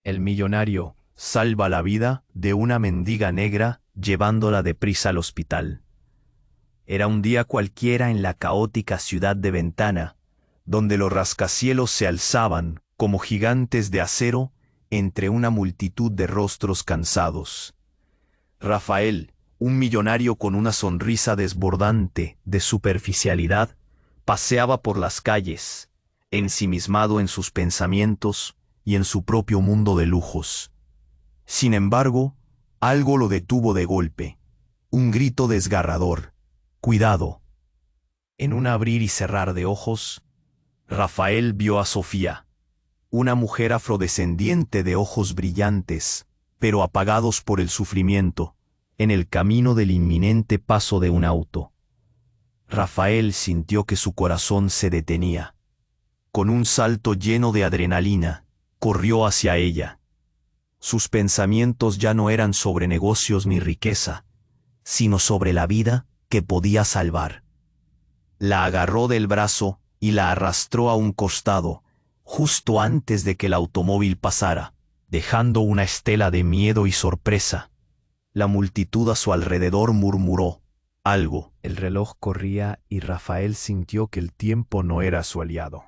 El millonario salva la vida de una mendiga negra llevándola deprisa al hospital. Era un día cualquiera en la caótica ciudad de Ventana, donde los rascacielos se alzaban como gigantes de acero entre una multitud de rostros cansados. Rafael, un millonario con una sonrisa desbordante de superficialidad, paseaba por las calles, ensimismado en sus pensamientos y en su propio mundo de lujos. Sin embargo, algo lo detuvo de golpe, un grito desgarrador. ¡Cuidado! En un abrir y cerrar de ojos, Rafael vio a Sofía, una mujer afrodescendiente de ojos brillantes, pero apagados por el sufrimiento, en el camino del inminente paso de un auto. Rafael sintió que su corazón se detenía. Con un salto lleno de adrenalina, corrió hacia ella. Sus pensamientos ya no eran sobre negocios ni riqueza, sino sobre la vida que podía salvar. La agarró del brazo y la arrastró a un costado, justo antes de que el automóvil pasara, dejando una estela de miedo y sorpresa. La multitud a su alrededor murmuró algo. El reloj corría y Rafael sintió que el tiempo no era su aliado.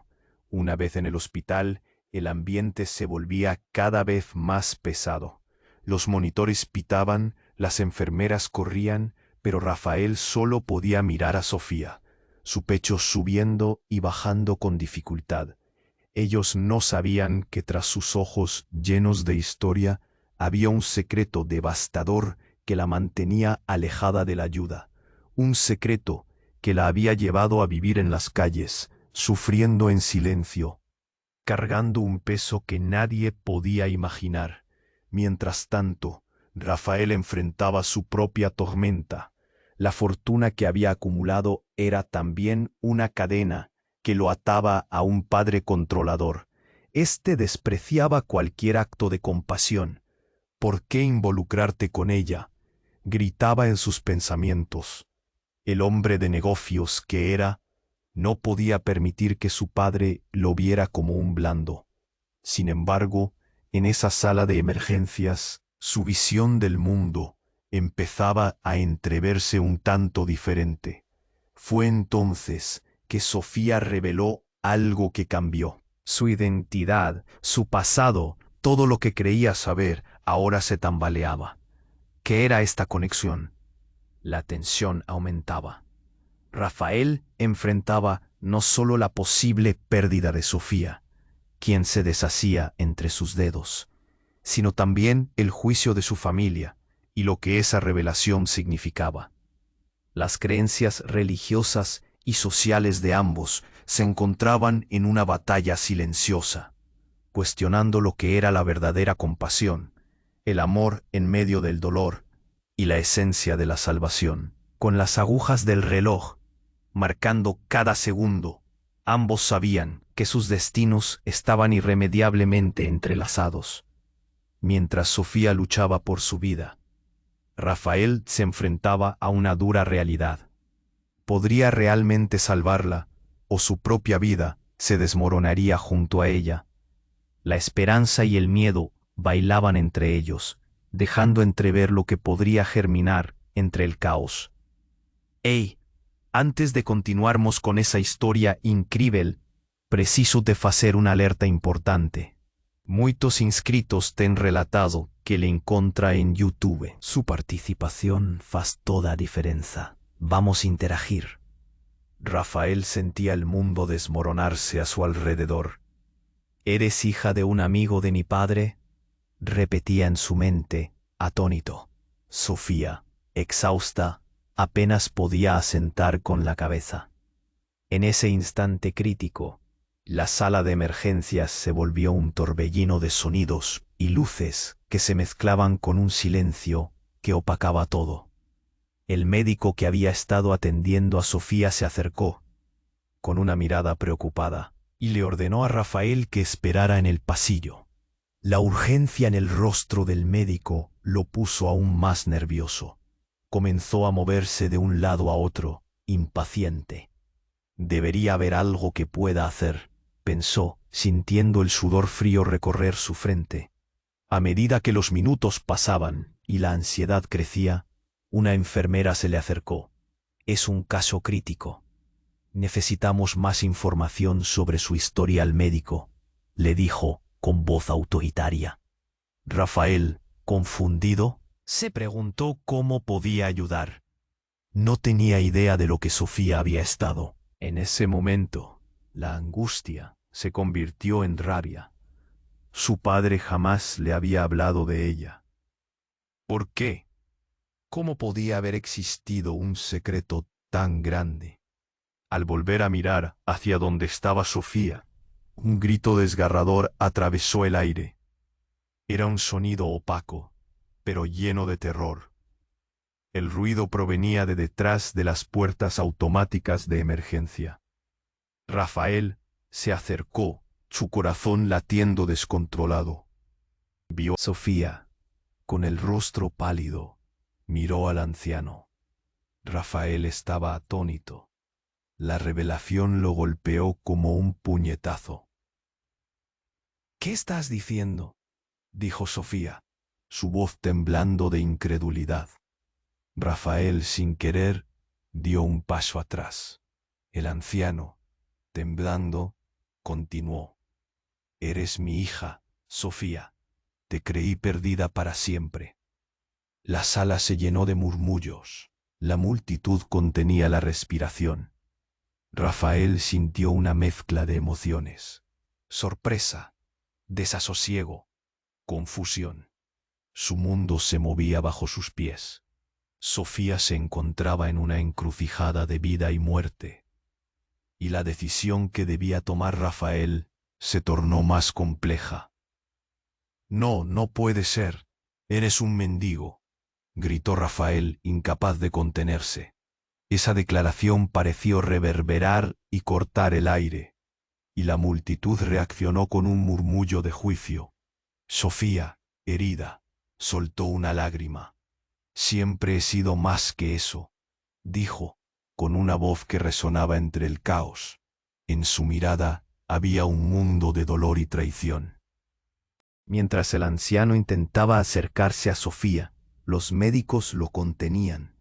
Una vez en el hospital, el ambiente se volvía cada vez más pesado. Los monitores pitaban, las enfermeras corrían, pero Rafael solo podía mirar a Sofía, su pecho subiendo y bajando con dificultad. Ellos no sabían que tras sus ojos llenos de historia había un secreto devastador que la mantenía alejada de la ayuda, un secreto que la había llevado a vivir en las calles, sufriendo en silencio, cargando un peso que nadie podía imaginar. Mientras tanto, Rafael enfrentaba su propia tormenta. La fortuna que había acumulado era también una cadena que lo ataba a un padre controlador. Este despreciaba cualquier acto de compasión. ¿Por qué involucrarte con ella?, gritaba en sus pensamientos. El hombre de negocios que era, no podía permitir que su padre lo viera como un blando. Sin embargo, en esa sala de emergencias, su visión del mundo empezaba a entreverse un tanto diferente. Fue entonces que Sofía reveló algo que cambió. Su identidad, su pasado, todo lo que creía saber, ahora se tambaleaba. ¿Qué era esta conexión? La tensión aumentaba. Rafael enfrentaba no solo la posible pérdida de Sofía, quien se deshacía entre sus dedos, sino también el juicio de su familia y lo que esa revelación significaba. Las creencias religiosas y sociales de ambos se encontraban en una batalla silenciosa, cuestionando lo que era la verdadera compasión, el amor en medio del dolor y la esencia de la salvación. Con las agujas del reloj marcando cada segundo, ambos sabían que sus destinos estaban irremediablemente entrelazados. Mientras Sofía luchaba por su vida, Rafael se enfrentaba a una dura realidad. ¿Podría realmente salvarla, o su propia vida se desmoronaría junto a ella? La esperanza y el miedo bailaban entre ellos, dejando entrever lo que podría germinar entre el caos. «Hey, antes de continuarmos con esa historia incrível, preciso te facer una alerta importante. Muitos inscritos ten relatado que le encontra en YouTube. Su participación faz toda a diferenza. Vamos a interagir». Rafael sentía el mundo desmoronarse a su alrededor. «¿Eres hija de un amigo de mi padre?», repetía en su mente, atónito. Sofía, exhausta, apenas podía asentar con la cabeza. En ese instante crítico, la sala de emergencias se volvió un torbellino de sonidos y luces que se mezclaban con un silencio que opacaba todo. El médico que había estado atendiendo a Sofía se acercó, con una mirada preocupada, y le ordenó a Rafael que esperara en el pasillo. La urgencia en el rostro del médico lo puso aún más nervioso. Comenzó a moverse de un lado a otro, impaciente. Debería haber algo que pueda hacer, pensó, sintiendo el sudor frío recorrer su frente. A medida que los minutos pasaban y la ansiedad crecía, una enfermera se le acercó. Es un caso crítico. Necesitamos más información sobre su historial médico, le dijo con voz autoritaria. Rafael, confundido, se preguntó cómo podía ayudar. No tenía idea de lo que Sofía había estado. En ese momento, la angustia se convirtió en rabia. Su padre jamás le había hablado de ella. ¿Por qué? ¿Cómo podía haber existido un secreto tan grande? Al volver a mirar hacia donde estaba Sofía, un grito desgarrador atravesó el aire. Era un sonido opaco, pero lleno de terror. El ruido provenía de detrás de las puertas automáticas de emergencia. Rafael se acercó, su corazón latiendo descontrolado. Vio a Sofía, con el rostro pálido, miró al anciano. Rafael estaba atónito. La revelación lo golpeó como un puñetazo. ¿Qué estás diciendo?, dijo Sofía, su voz temblando de incredulidad. Rafael, sin querer, dio un paso atrás. El anciano, temblando, continuó. Eres mi hija, Sofía. Te creí perdida para siempre. La sala se llenó de murmullos. La multitud contenía la respiración. Rafael sintió una mezcla de emociones. Sorpresa, desasosiego, confusión. Su mundo se movía bajo sus pies. Sofía se encontraba en una encrucijada de vida y muerte. Y la decisión que debía tomar Rafael se tornó más compleja. No, no puede ser. Eres un mendigo, gritó Rafael, incapaz de contenerse. Esa declaración pareció reverberar y cortar el aire, y la multitud reaccionó con un murmullo de juicio. Sofía, herida, soltó una lágrima. Siempre he sido más que eso, dijo, con una voz que resonaba entre el caos. En su mirada había un mundo de dolor y traición. Mientras el anciano intentaba acercarse a Sofía, los médicos lo contenían,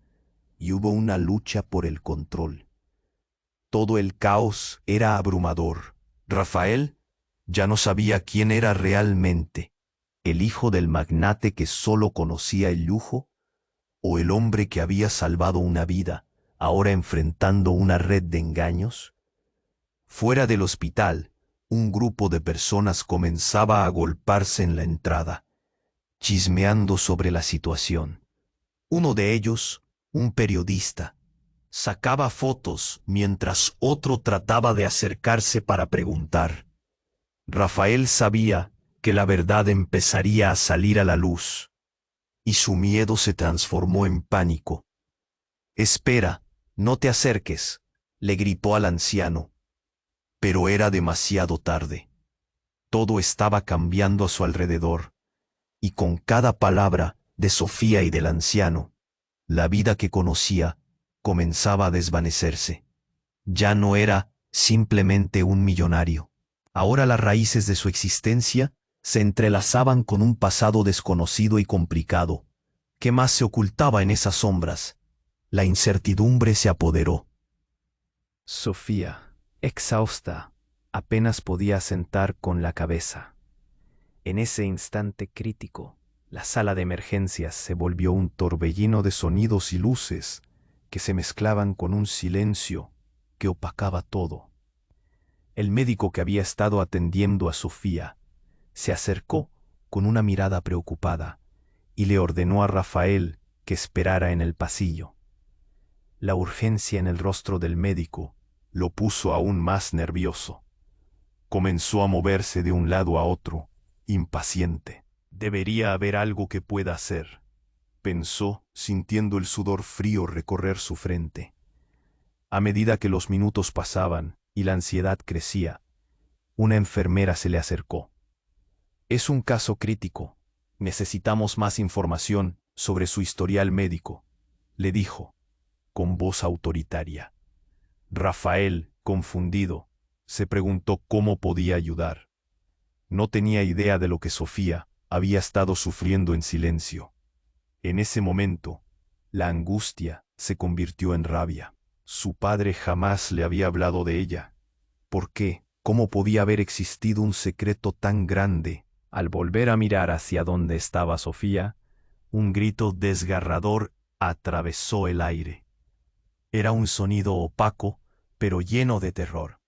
y hubo una lucha por el control. Todo el caos era abrumador. Rafael ya no sabía quién era realmente, el hijo del magnate que solo conocía el lujo, o el hombre que había salvado una vida, ahora enfrentando una red de engaños. Fuera del hospital, un grupo de personas comenzaba a agolparse en la entrada, chismeando sobre la situación. Uno de ellos, un periodista, sacaba fotos mientras otro trataba de acercarse para preguntar. Rafael sabía que la verdad empezaría a salir a la luz, y su miedo se transformó en pánico. «Espera, no te acerques», le gritó al anciano. Pero era demasiado tarde. Todo estaba cambiando a su alrededor, y con cada palabra de Sofía y del anciano, la vida que conocía comenzaba a desvanecerse. Ya no era simplemente un millonario. Ahora las raíces de su existencia se entrelazaban con un pasado desconocido y complicado. ¿Qué más se ocultaba en esas sombras? La incertidumbre se apoderó. Sofía, exhausta, apenas podía asentar con la cabeza. En ese instante crítico, la sala de emergencias se volvió un torbellino de sonidos y luces que se mezclaban con un silencio que opacaba todo. El médico que había estado atendiendo a Sofía se acercó con una mirada preocupada y le ordenó a Rafael que esperara en el pasillo. La urgencia en el rostro del médico lo puso aún más nervioso. Comenzó a moverse de un lado a otro, impaciente. Debería haber algo que pueda hacer, pensó, sintiendo el sudor frío recorrer su frente. A medida que los minutos pasaban y la ansiedad crecía, una enfermera se le acercó. Es un caso crítico. Necesitamos más información sobre su historial médico, le dijo, con voz autoritaria. Rafael, confundido, se preguntó cómo podía ayudar. No tenía idea de lo que Sofía había estado sufriendo en silencio. En ese momento, la angustia se convirtió en rabia. Su padre jamás le había hablado de ella. ¿Por qué? ¿Cómo podía haber existido un secreto tan grande? Al volver a mirar hacia donde estaba Sofía, un grito desgarrador atravesó el aire. Era un sonido opaco, pero lleno de terror.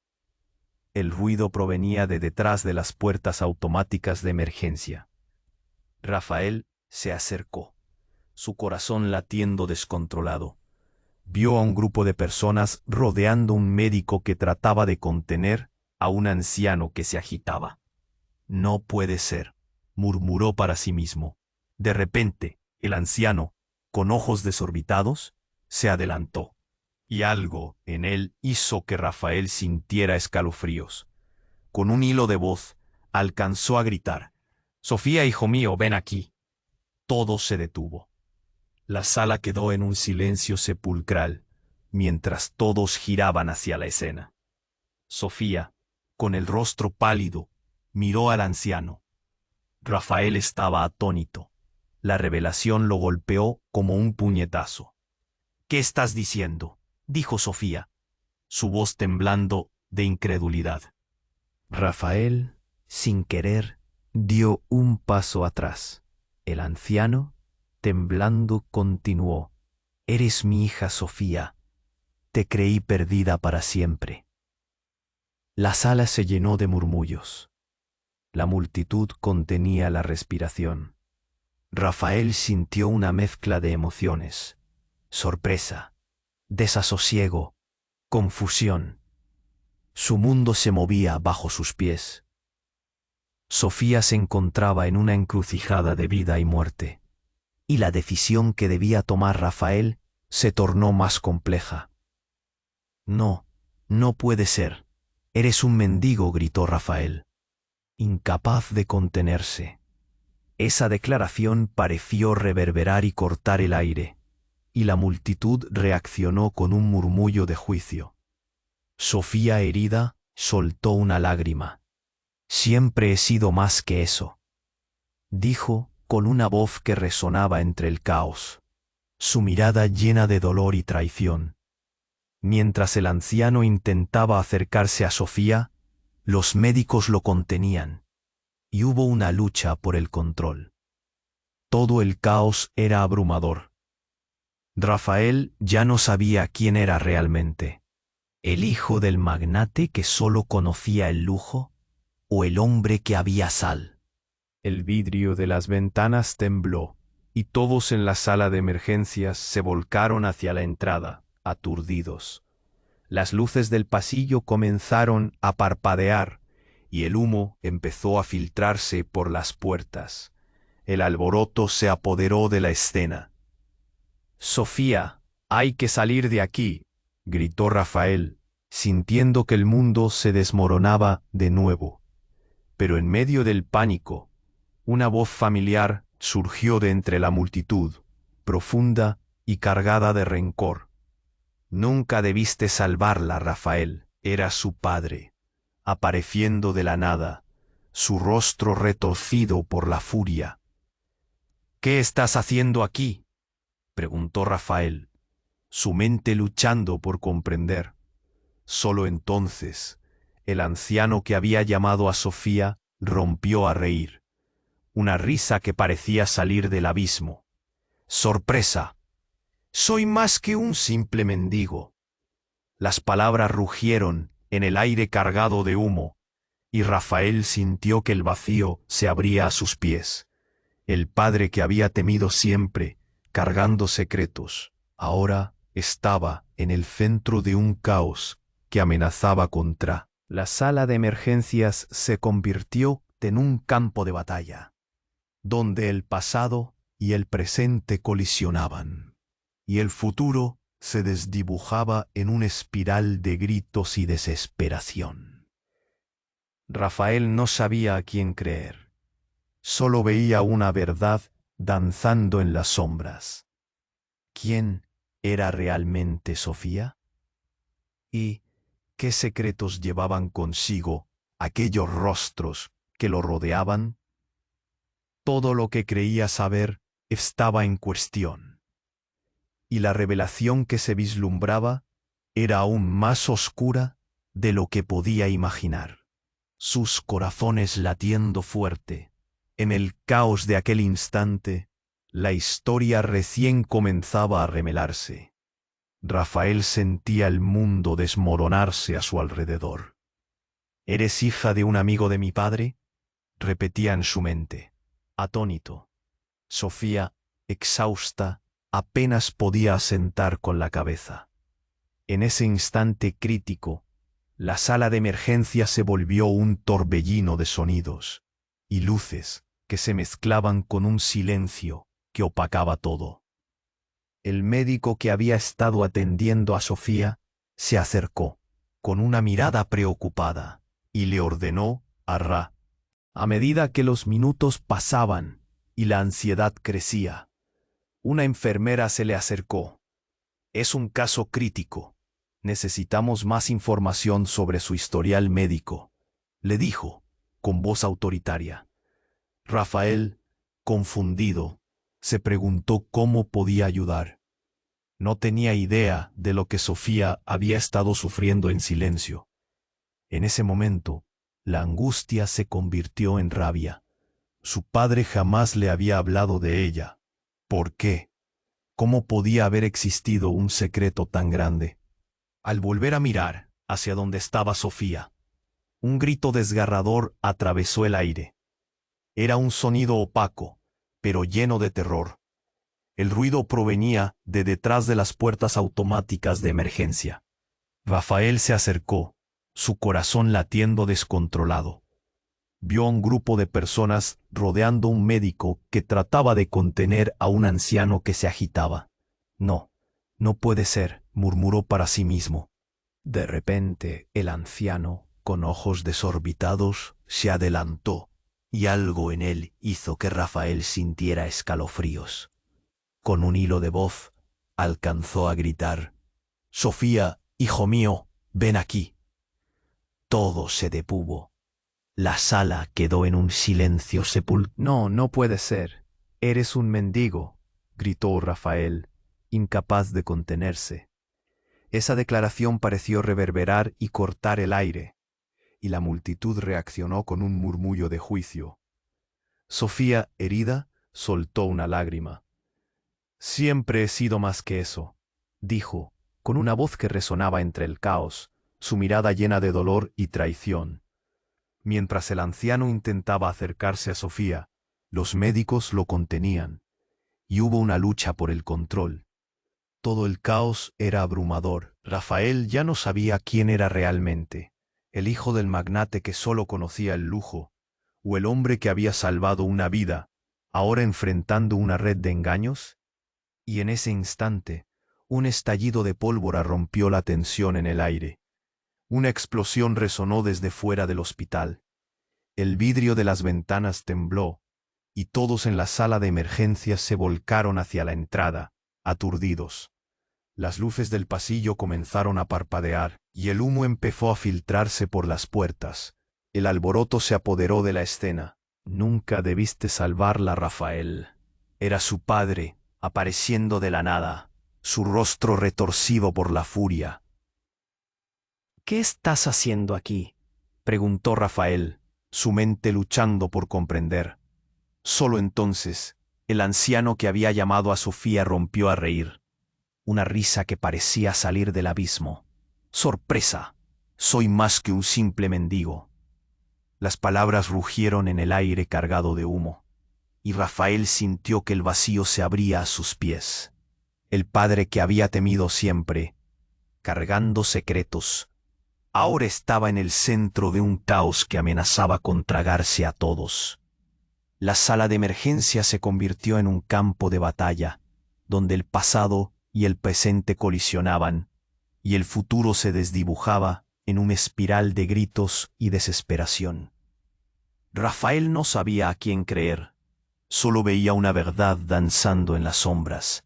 El ruido provenía de detrás de las puertas automáticas de emergencia. Rafael se acercó, su corazón latiendo descontrolado. Vio a un grupo de personas rodeando a un médico que trataba de contener a un anciano que se agitaba. No puede ser, murmuró para sí mismo. De repente, el anciano, con ojos desorbitados, se adelantó, y algo en él hizo que Rafael sintiera escalofríos. Con un hilo de voz, alcanzó a gritar: «Sofía, hijo mío, ven aquí». Todo se detuvo. La sala quedó en un silencio sepulcral, mientras todos giraban hacia la escena. Sofía, con el rostro pálido, miró al anciano. Rafael estaba atónito. La revelación lo golpeó como un puñetazo. «¿Qué estás diciendo?», dijo Sofía, su voz temblando de incredulidad. Rafael, sin querer, dio un paso atrás. El anciano, temblando, continuó: «Eres mi hija Sofía. Te creí perdida para siempre». La sala se llenó de murmullos. La multitud contenía la respiración. Rafael sintió una mezcla de emociones: sorpresa, desasosiego, confusión. Su mundo se movía bajo sus pies. Sofía se encontraba en una encrucijada de vida y muerte, y la decisión que debía tomar Rafael se tornó más compleja. «No, no puede ser. Eres un mendigo», gritó Rafael, incapaz de contenerse. Esa declaración pareció reverberar y cortar el aire, y la multitud reaccionó con un murmullo de juicio. Sofía, herida, soltó una lágrima. «Siempre he sido más que eso», dijo con una voz que resonaba entre el caos, su mirada llena de dolor y traición. Mientras el anciano intentaba acercarse a Sofía, los médicos lo contenían, y hubo una lucha por el control. Todo el caos era abrumador. Rafael ya no sabía quién era realmente: el hijo del magnate que solo conocía el lujo, o el hombre que había sal. El vidrio de las ventanas tembló, y todos en la sala de emergencias se volcaron hacia la entrada, aturdidos. Las luces del pasillo comenzaron a parpadear, y el humo empezó a filtrarse por las puertas. El alboroto se apoderó de la escena. «Sofía, hay que salir de aquí», gritó Rafael, sintiendo que el mundo se desmoronaba de nuevo. Pero en medio del pánico, una voz familiar surgió de entre la multitud, profunda y cargada de rencor. «Nunca debiste salvarla, Rafael». Era su padre, apareciendo de la nada, su rostro retorcido por la furia. «¿Qué estás haciendo aquí?», preguntó Rafael, su mente luchando por comprender. Solo entonces, el anciano que había llamado a Sofía rompió a reír, una risa que parecía salir del abismo. «¡Sorpresa! Soy más que un simple mendigo». Las palabras rugieron en el aire cargado de humo, y Rafael sintió que el vacío se abría a sus pies. El padre que había temido siempre, cargando secretos, ahora estaba en el centro de un caos que amenazaba contra. La sala de emergencias se convirtió en un campo de batalla, donde el pasado y el presente colisionaban, y el futuro se desdibujaba en una espiral de gritos y desesperación. Rafael no sabía a quién creer. Solo veía una verdad danzando en las sombras. ¿Quién era realmente Sofía? ¿Y qué secretos llevaban consigo aquellos rostros que lo rodeaban? Todo lo que creía saber estaba en cuestión. Y la revelación que se vislumbraba era aún más oscura de lo que podía imaginar. Sus corazones latiendo fuerte. En el caos de aquel instante, la historia recién comenzaba a revelarse. Rafael sentía el mundo desmoronarse a su alrededor. ¿Eres hija de un amigo de mi padre?, repetía en su mente, atónito. Sofía, exhausta, apenas podía asentar con la cabeza. En ese instante crítico, la sala de emergencia se volvió un torbellino de sonidos y luces que se mezclaban con un silencio que opacaba todo. El médico que había estado atendiendo a Sofía se acercó, con una mirada preocupada, y le ordenó a Ra. A medida que los minutos pasaban y la ansiedad crecía, una enfermera se le acercó. «Es un caso crítico. Necesitamos más información sobre su historial médico», le dijo, con voz autoritaria. Rafael, confundido, se preguntó cómo podía ayudar. No tenía idea de lo que Sofía había estado sufriendo en silencio. En ese momento, la angustia se convirtió en rabia. Su padre jamás le había hablado de ella. ¿Por qué? ¿Cómo podía haber existido un secreto tan grande? Al volver a mirar hacia donde estaba Sofía, un grito desgarrador atravesó el aire. Era un sonido opaco, pero lleno de terror. El ruido provenía de detrás de las puertas automáticas de emergencia. Rafael se acercó, su corazón latiendo descontrolado. Vio a un grupo de personas rodeando a un médico que trataba de contener a un anciano que se agitaba. «No, no puede ser», murmuró para sí mismo. De repente, el anciano, con ojos desorbitados, se adelantó, y algo en él hizo que Rafael sintiera escalofríos. Con un hilo de voz, alcanzó a gritar: «Sofía, hijo mío, ven aquí». Todo se detuvo. La sala quedó en un silencio sepulcral. «No, no puede ser. Eres un mendigo», gritó Rafael, incapaz de contenerse. Esa declaración pareció reverberar y cortar el aire, y la multitud reaccionó con un murmullo de juicio. Sofía, herida, soltó una lágrima. «Siempre he sido más que eso», dijo, con una voz que resonaba entre el caos, su mirada llena de dolor y traición. Mientras el anciano intentaba acercarse a Sofía, los médicos lo contenían, y hubo una lucha por el control. Todo el caos era abrumador. Rafael ya no sabía quién era realmente, el hijo del magnate que solo conocía el lujo, o el hombre que había salvado una vida, ahora enfrentando una red de engaños. Y en ese instante, un estallido de pólvora rompió la tensión en el aire. Una explosión resonó desde fuera del hospital. El vidrio de las ventanas tembló, y todos en la sala de emergencias se volcaron hacia la entrada, aturdidos. Las luces del pasillo comenzaron a parpadear, y el humo empezó a filtrarse por las puertas. El alboroto se apoderó de la escena. «Nunca debiste salvarla, Rafael». Era su padre, apareciendo de la nada, su rostro retorcido por la furia. «¿Qué estás haciendo aquí?», preguntó Rafael, su mente luchando por comprender. Solo entonces, el anciano que había llamado a Sofía rompió a reír. Una risa que parecía salir del abismo. «Sorpresa, soy más que un simple mendigo». Las palabras rugieron en el aire cargado de humo, y Rafael sintió que el vacío se abría a sus pies. El padre que había temido siempre, cargando secretos, ahora estaba en el centro de un caos que amenazaba con tragarse a todos. La sala de emergencia se convirtió en un campo de batalla, donde el pasado y el presente colisionaban, y el futuro se desdibujaba en una espiral de gritos y desesperación. Rafael no sabía a quién creer, solo veía una verdad danzando en las sombras.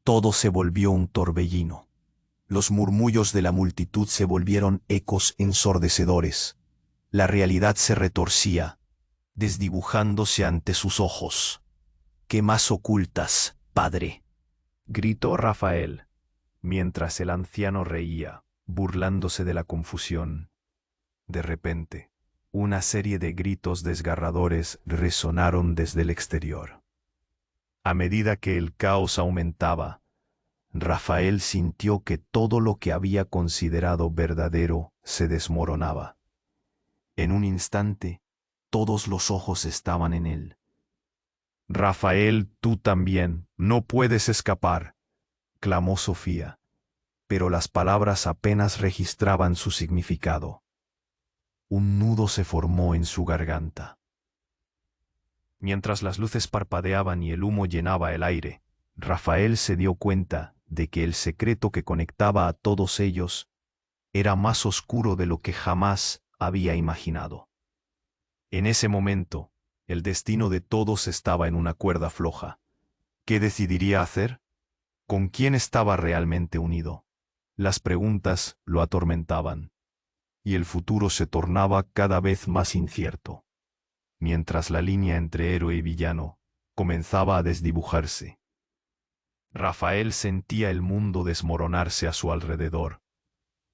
Todo se volvió un torbellino. Los murmullos de la multitud se volvieron ecos ensordecedores. La realidad se retorcía, desdibujándose ante sus ojos. ¿Qué más ocultas, padre?, gritó Rafael, mientras el anciano reía, burlándose de la confusión. De repente, una serie de gritos desgarradores resonaron desde el exterior. A medida que el caos aumentaba, Rafael sintió que todo lo que había considerado verdadero se desmoronaba. En un instante, todos los ojos estaban en él. «Rafael, tú también, no puedes escapar», clamó Sofía, pero las palabras apenas registraban su significado. Un nudo se formó en su garganta. Mientras las luces parpadeaban y el humo llenaba el aire, Rafael se dio cuenta de que el secreto que conectaba a todos ellos era más oscuro de lo que jamás había imaginado. En ese momento, el destino de todos estaba en una cuerda floja. ¿Qué decidiría hacer? ¿Con quién estaba realmente unido? Las preguntas lo atormentaban, y el futuro se tornaba cada vez más incierto, mientras la línea entre héroe y villano comenzaba a desdibujarse. Rafael sentía el mundo desmoronarse a su alrededor.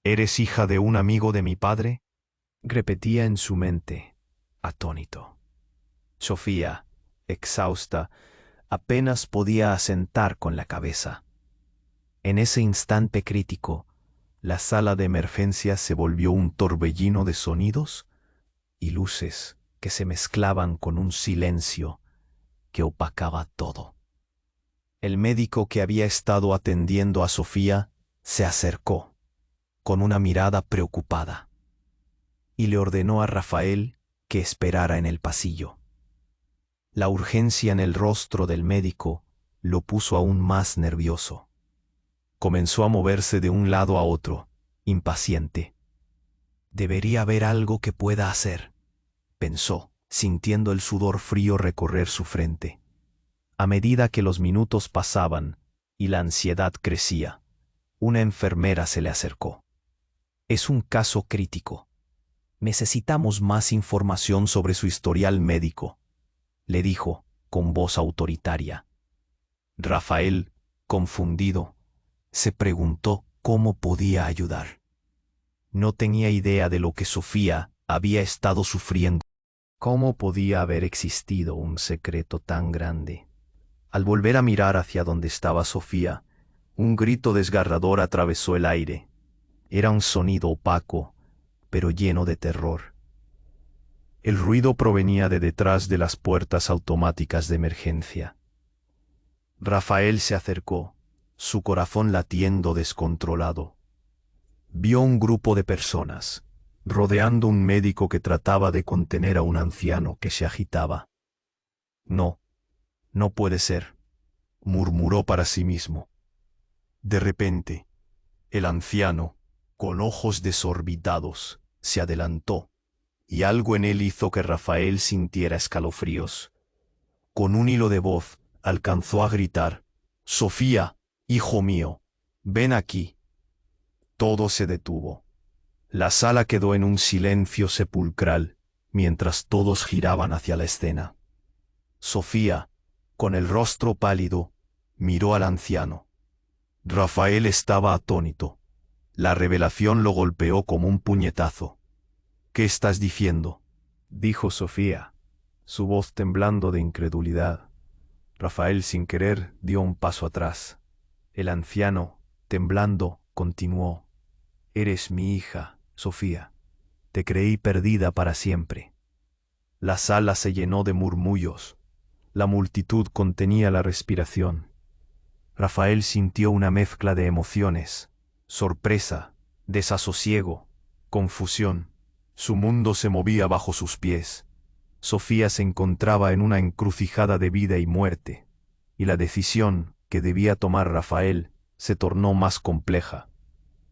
«¿Eres hija de un amigo de mi padre?», repetía en su mente, atónito. Sofía, exhausta, apenas podía asentar con la cabeza. En ese instante crítico, la sala de emergencias se volvió un torbellino de sonidos y luces que se mezclaban con un silencio que opacaba todo. El médico que había estado atendiendo a Sofía se acercó, con una mirada preocupada, y le ordenó a Rafael que esperara en el pasillo. La urgencia en el rostro del médico lo puso aún más nervioso. Comenzó a moverse de un lado a otro, impaciente. «Debería haber algo que pueda hacer», pensó, sintiendo el sudor frío recorrer su frente. A medida que los minutos pasaban y la ansiedad crecía, una enfermera se le acercó. «Es un caso crítico. Necesitamos más información sobre su historial médico», le dijo, con voz autoritaria. Rafael, confundido, se preguntó cómo podía ayudar. No tenía idea de lo que Sofía había estado sufriendo. ¿Cómo podía haber existido un secreto tan grande? Al volver a mirar hacia donde estaba Sofía, un grito desgarrador atravesó el aire. Era un sonido opaco, pero lleno de terror. El ruido provenía de detrás de las puertas automáticas de emergencia. Rafael se acercó, su corazón latiendo descontrolado. Vio un grupo de personas, rodeando un médico que trataba de contener a un anciano que se agitaba. «No, no puede ser», murmuró para sí mismo. De repente, el anciano, con ojos desorbitados, se adelantó, y algo en él hizo que Rafael sintiera escalofríos. Con un hilo de voz, alcanzó a gritar: «Sofía, hijo mío, ven aquí». Todo se detuvo. La sala quedó en un silencio sepulcral, mientras todos giraban hacia la escena. Sofía, con el rostro pálido, miró al anciano. Rafael estaba atónito. La revelación lo golpeó como un puñetazo. «¿Qué estás diciendo?», dijo Sofía, su voz temblando de incredulidad. Rafael, sin querer, dio un paso atrás. El anciano, temblando, continuó: «Eres mi hija, Sofía. Te creí perdida para siempre». La sala se llenó de murmullos. La multitud contenía la respiración. Rafael sintió una mezcla de emociones: sorpresa, desasosiego, confusión. Su mundo se movía bajo sus pies. Sofía se encontraba en una encrucijada de vida y muerte, y la decisión que debía tomar Rafael se tornó más compleja.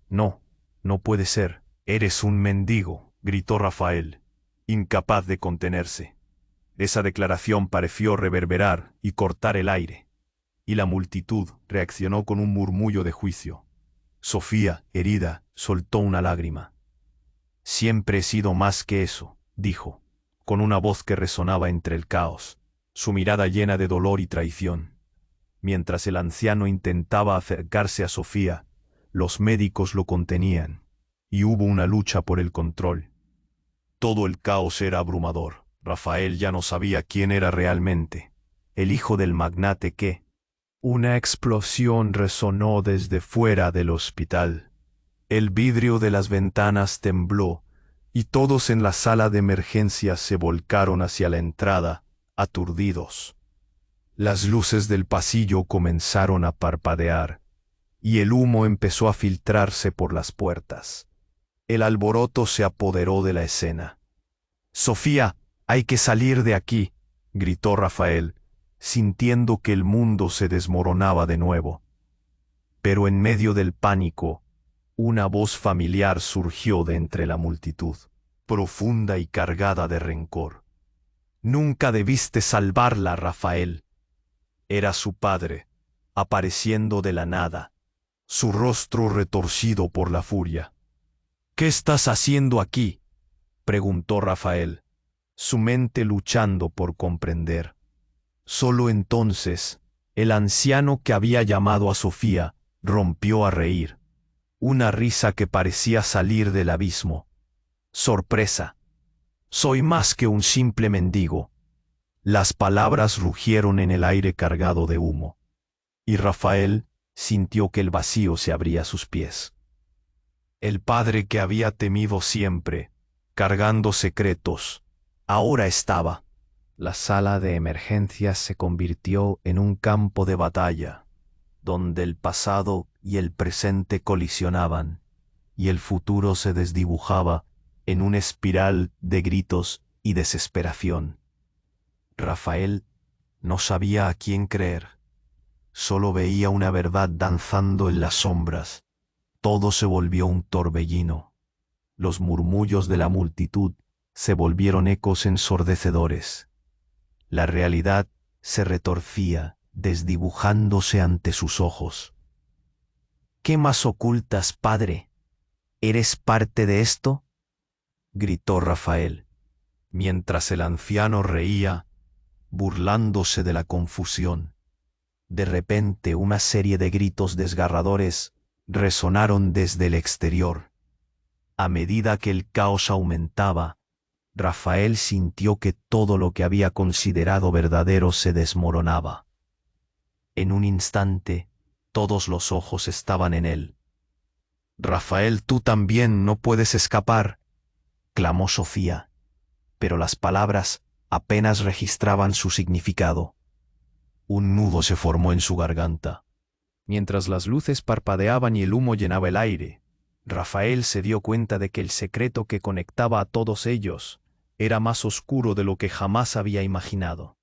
«No, no puede ser. Eres un mendigo», gritó Rafael, incapaz de contenerse. Esa declaración pareció reverberar y cortar el aire, y la multitud reaccionó con un murmullo de juicio. Sofía, herida, soltó una lágrima. «Siempre he sido más que eso», dijo, con una voz que resonaba entre el caos, su mirada llena de dolor y traición. Mientras el anciano intentaba acercarse a Sofía, los médicos lo contenían, y hubo una lucha por el control. Todo el caos era abrumador. Rafael ya no sabía quién era realmente, el hijo del magnate que... Una explosión resonó desde fuera del hospital. El vidrio de las ventanas tembló, y todos en la sala de emergencias se volcaron hacia la entrada, aturdidos. Las luces del pasillo comenzaron a parpadear, y el humo empezó a filtrarse por las puertas. El alboroto se apoderó de la escena. «Sofía, hay que salir de aquí», gritó Rafael, sintiendo que el mundo se desmoronaba de nuevo. Pero en medio del pánico, una voz familiar surgió de entre la multitud, profunda y cargada de rencor. «Nunca debiste salvarla, Rafael». Era su padre, apareciendo de la nada, su rostro retorcido por la furia. «¿Qué estás haciendo aquí?», preguntó Rafael, su mente luchando por comprender. Solo entonces, el anciano que había llamado a Sofía rompió a reír, una risa que parecía salir del abismo. «Sorpresa. Soy más que un simple mendigo». Las palabras rugieron en el aire cargado de humo, y Rafael sintió que el vacío se abría a sus pies. El padre que había temido siempre, cargando secretos, ahora estaba. La sala de emergencias se convirtió en un campo de batalla, donde el pasado y el presente colisionaban, y el futuro se desdibujaba en una espiral de gritos y desesperación. Rafael no sabía a quién creer, solo veía una verdad danzando en las sombras. Todo se volvió un torbellino. Los murmullos de la multitud se volvieron ecos ensordecedores. La realidad se retorcía, desdibujándose ante sus ojos. «¿Qué más ocultas, padre? ¿Eres parte de esto?», gritó Rafael, mientras el anciano reía, burlándose de la confusión. De repente, una serie de gritos desgarradores resonaron desde el exterior. A medida que el caos aumentaba, Rafael sintió que todo lo que había considerado verdadero se desmoronaba. En un instante, todos los ojos estaban en él. «Rafael, tú también no puedes escapar», clamó Sofía, pero las palabras apenas registraban su significado. Un nudo se formó en su garganta. Mientras las luces parpadeaban y el humo llenaba el aire, Rafael se dio cuenta de que el secreto que conectaba a todos ellos era más oscuro de lo que jamás había imaginado.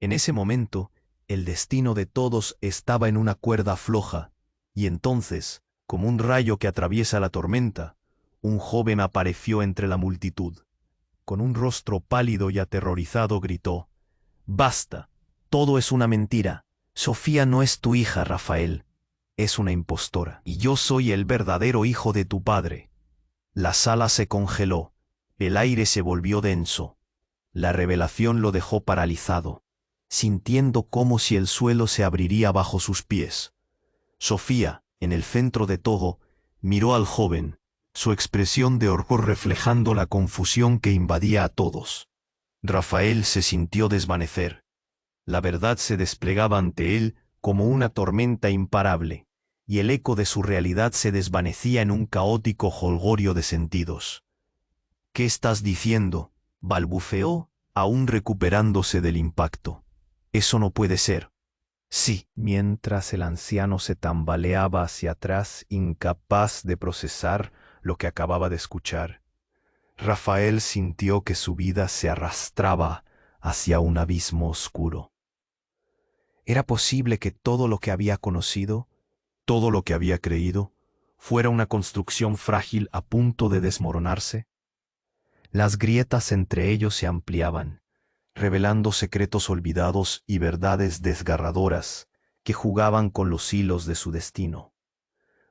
En ese momento, el destino de todos estaba en una cuerda floja, y entonces, como un rayo que atraviesa la tormenta, un joven apareció entre la multitud. Con un rostro pálido y aterrorizado gritó: «¡Basta! Todo es una mentira. Sofía no es tu hija, Rafael. Es una impostora, y yo soy el verdadero hijo de tu padre». La sala se congeló, el aire se volvió denso. La revelación lo dejó paralizado, sintiendo como si el suelo se abriría bajo sus pies. Sofía, en el centro de todo, miró al joven, su expresión de horror reflejando la confusión que invadía a todos. Rafael se sintió desvanecer. La verdad se desplegaba ante él como una tormenta imparable, y el eco de su realidad se desvanecía en un caótico jolgorio de sentidos. «¿Qué estás diciendo?», balbuceó, aún recuperándose del impacto. «Eso no puede ser». «Sí», mientras el anciano se tambaleaba hacia atrás, incapaz de procesar lo que acababa de escuchar. Rafael sintió que su vida se arrastraba hacia un abismo oscuro. ¿Era posible que todo lo que había conocido, todo lo que había creído, fuera una construcción frágil a punto de desmoronarse? Las grietas entre ellos se ampliaban, revelando secretos olvidados y verdades desgarradoras que jugaban con los hilos de su destino.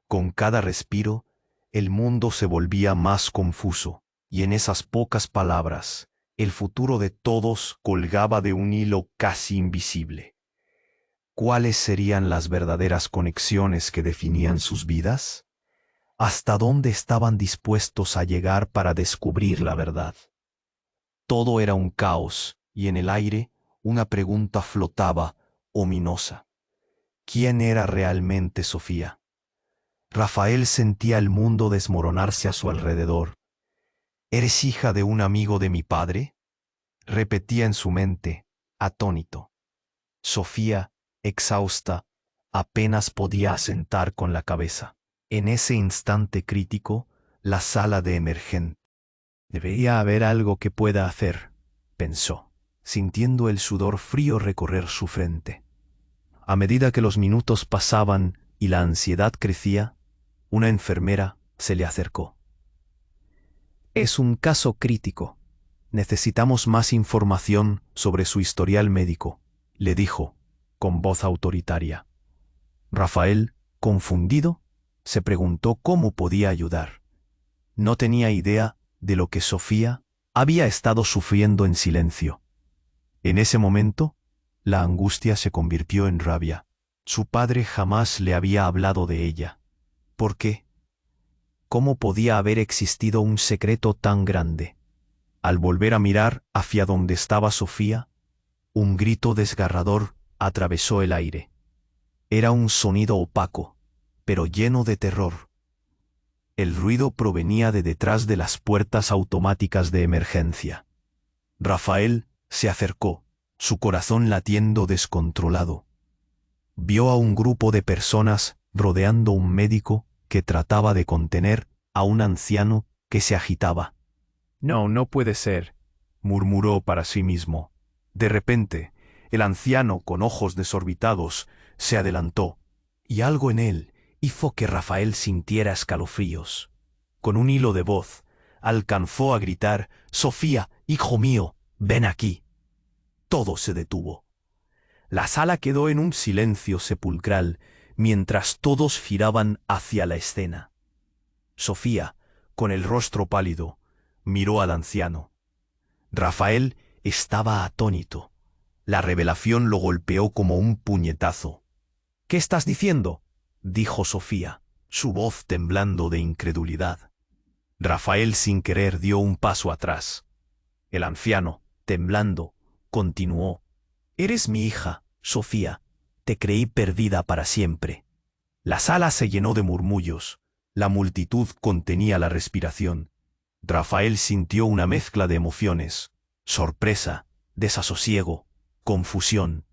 Con cada respiro, el mundo se volvía más confuso, y en esas pocas palabras, El futuro de todos colgaba de un hilo casi invisible. ¿Cuáles serían las verdaderas conexiones que definían sus vidas? ¿Hasta dónde estaban dispuestos a llegar para descubrir la verdad? Todo era un caos, y en el aire una pregunta flotaba, ominosa. ¿Quién era realmente Sofía? Rafael sentía el mundo desmoronarse a su alrededor. ¿Eres hija de un amigo de mi padre? Repetía en su mente, atónito. Sofía, exhausta, apenas podía asentar con la cabeza. En ese instante crítico, la sala de emergencia. Debería haber algo que pueda hacer, pensó, sintiendo el sudor frío recorrer su frente. A medida que los minutos pasaban y la ansiedad crecía, una enfermera se le acercó. Es un caso crítico. Necesitamos más información sobre su historial médico, le dijo, con voz autoritaria. Rafael, confundido, se preguntó cómo podía ayudar. No tenía idea de lo que Sofía había estado sufriendo en silencio. En ese momento, la angustia se convirtió en rabia. Su padre jamás le había hablado de ella. ¿Por qué? ¿Cómo podía haber existido un secreto tan grande? Al volver a mirar hacia donde estaba Sofía, un grito desgarrador atravesó el aire. Era un sonido opaco, pero lleno de terror. El ruido provenía de detrás de las puertas automáticas de emergencia. Rafael se acercó, su corazón latiendo descontrolado. Vio a un grupo de personas rodeando un médico que trataba de contener a un anciano que se agitaba. No, no puede ser, murmuró para sí mismo. De repente, el anciano, con ojos desorbitados, se adelantó, y algo en él hizo que Rafael sintiera escalofríos. Con un hilo de voz, alcanzó a gritar: «Sofía, hijo mío, ven aquí». Todo se detuvo. La sala quedó en un silencio sepulcral mientras todos giraban hacia la escena. Sofía, con el rostro pálido, miró al anciano. Rafael estaba atónito. La revelación lo golpeó como un puñetazo. «¿Qué estás diciendo?», dijo Sofía, su voz temblando de incredulidad. Rafael sin querer dio un paso atrás. El anciano, temblando, continuó: «Eres mi hija, Sofía. Te creí perdida para siempre». La sala se llenó de murmullos. La multitud contenía la respiración. Rafael sintió una mezcla de emociones: sorpresa, desasosiego, confusión.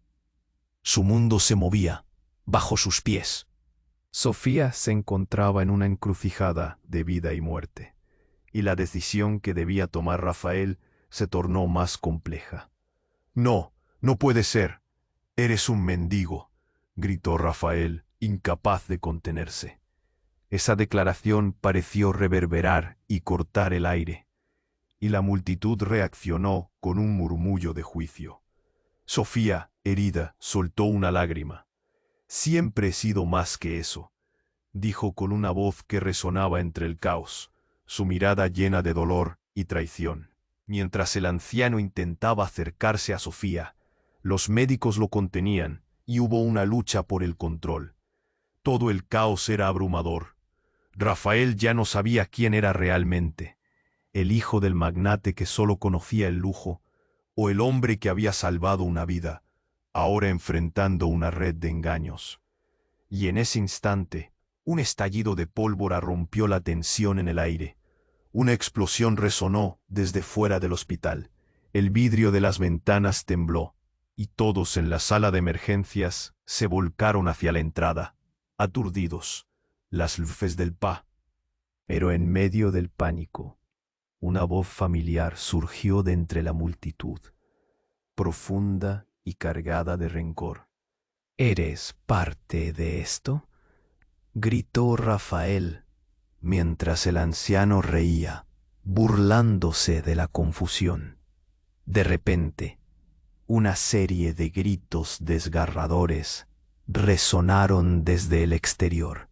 Su mundo se movía bajo sus pies. Sofía se encontraba en una encrucijada de vida y muerte, y la decisión que debía tomar Rafael se tornó más compleja. «No, no puede ser. Eres un mendigo», gritó Rafael, incapaz de contenerse. Esa declaración pareció reverberar y cortar el aire, y la multitud reaccionó con un murmullo de juicio. Sofía, herida, soltó una lágrima. «Siempre he sido más que eso», dijo con una voz que resonaba entre el caos, su mirada llena de dolor y traición. Mientras el anciano intentaba acercarse a Sofía, los médicos lo contenían y hubo una lucha por el control. Todo el caos era abrumador. Rafael ya no sabía quién era realmente: el hijo del magnate que solo conocía el lujo, o el hombre que había salvado una vida, ahora enfrentando una red de engaños. Y en ese instante, un estallido de pólvora rompió la tensión en el aire. Una explosión resonó desde fuera del hospital. El vidrio de las ventanas tembló, y todos en la sala de emergencias se volcaron hacia la entrada, aturdidos, las luces del PA. Pero en medio del pánico, una voz familiar surgió de entre la multitud, profunda y cargada de rencor. «¿Eres parte de esto?», gritó Rafael, mientras el anciano reía, burlándose de la confusión. De repente, una serie de gritos desgarradores resonaron desde el exterior.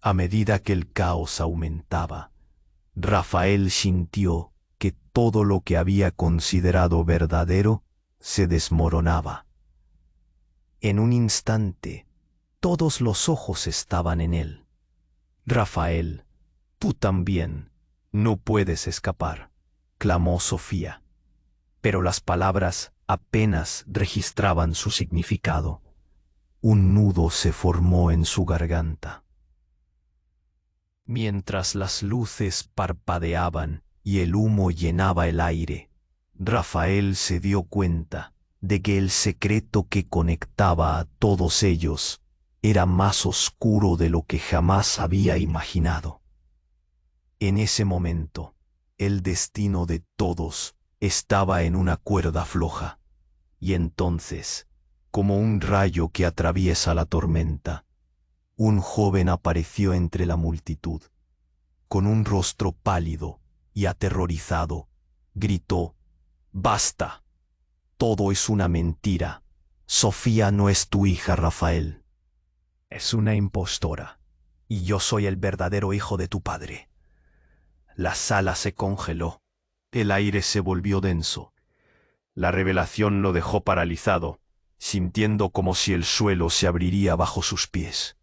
A medida que el caos aumentaba, Rafael sintió que todo lo que había considerado verdadero se desmoronaba. En un instante, todos los ojos estaban en él. Rafael, tú también, no puedes escapar, clamó Sofía. Pero las palabras apenas registraban su significado. Un nudo se formó en su garganta. Mientras las luces parpadeaban y el humo llenaba el aire, Rafael se dio cuenta de que el secreto que conectaba a todos ellos era más oscuro de lo que jamás había imaginado. En ese momento, el destino de todos estaba en una cuerda floja, y entonces, como un rayo que atraviesa la tormenta, un joven apareció entre la multitud. Con un rostro pálido y aterrorizado, gritó: «¡Basta! Todo es una mentira. Sofía no es tu hija, Rafael. Es una impostora, y yo soy el verdadero hijo de tu padre». La sala se congeló. El aire se volvió denso. La revelación lo dejó paralizado, sintiendo como si el suelo se abriría bajo sus pies.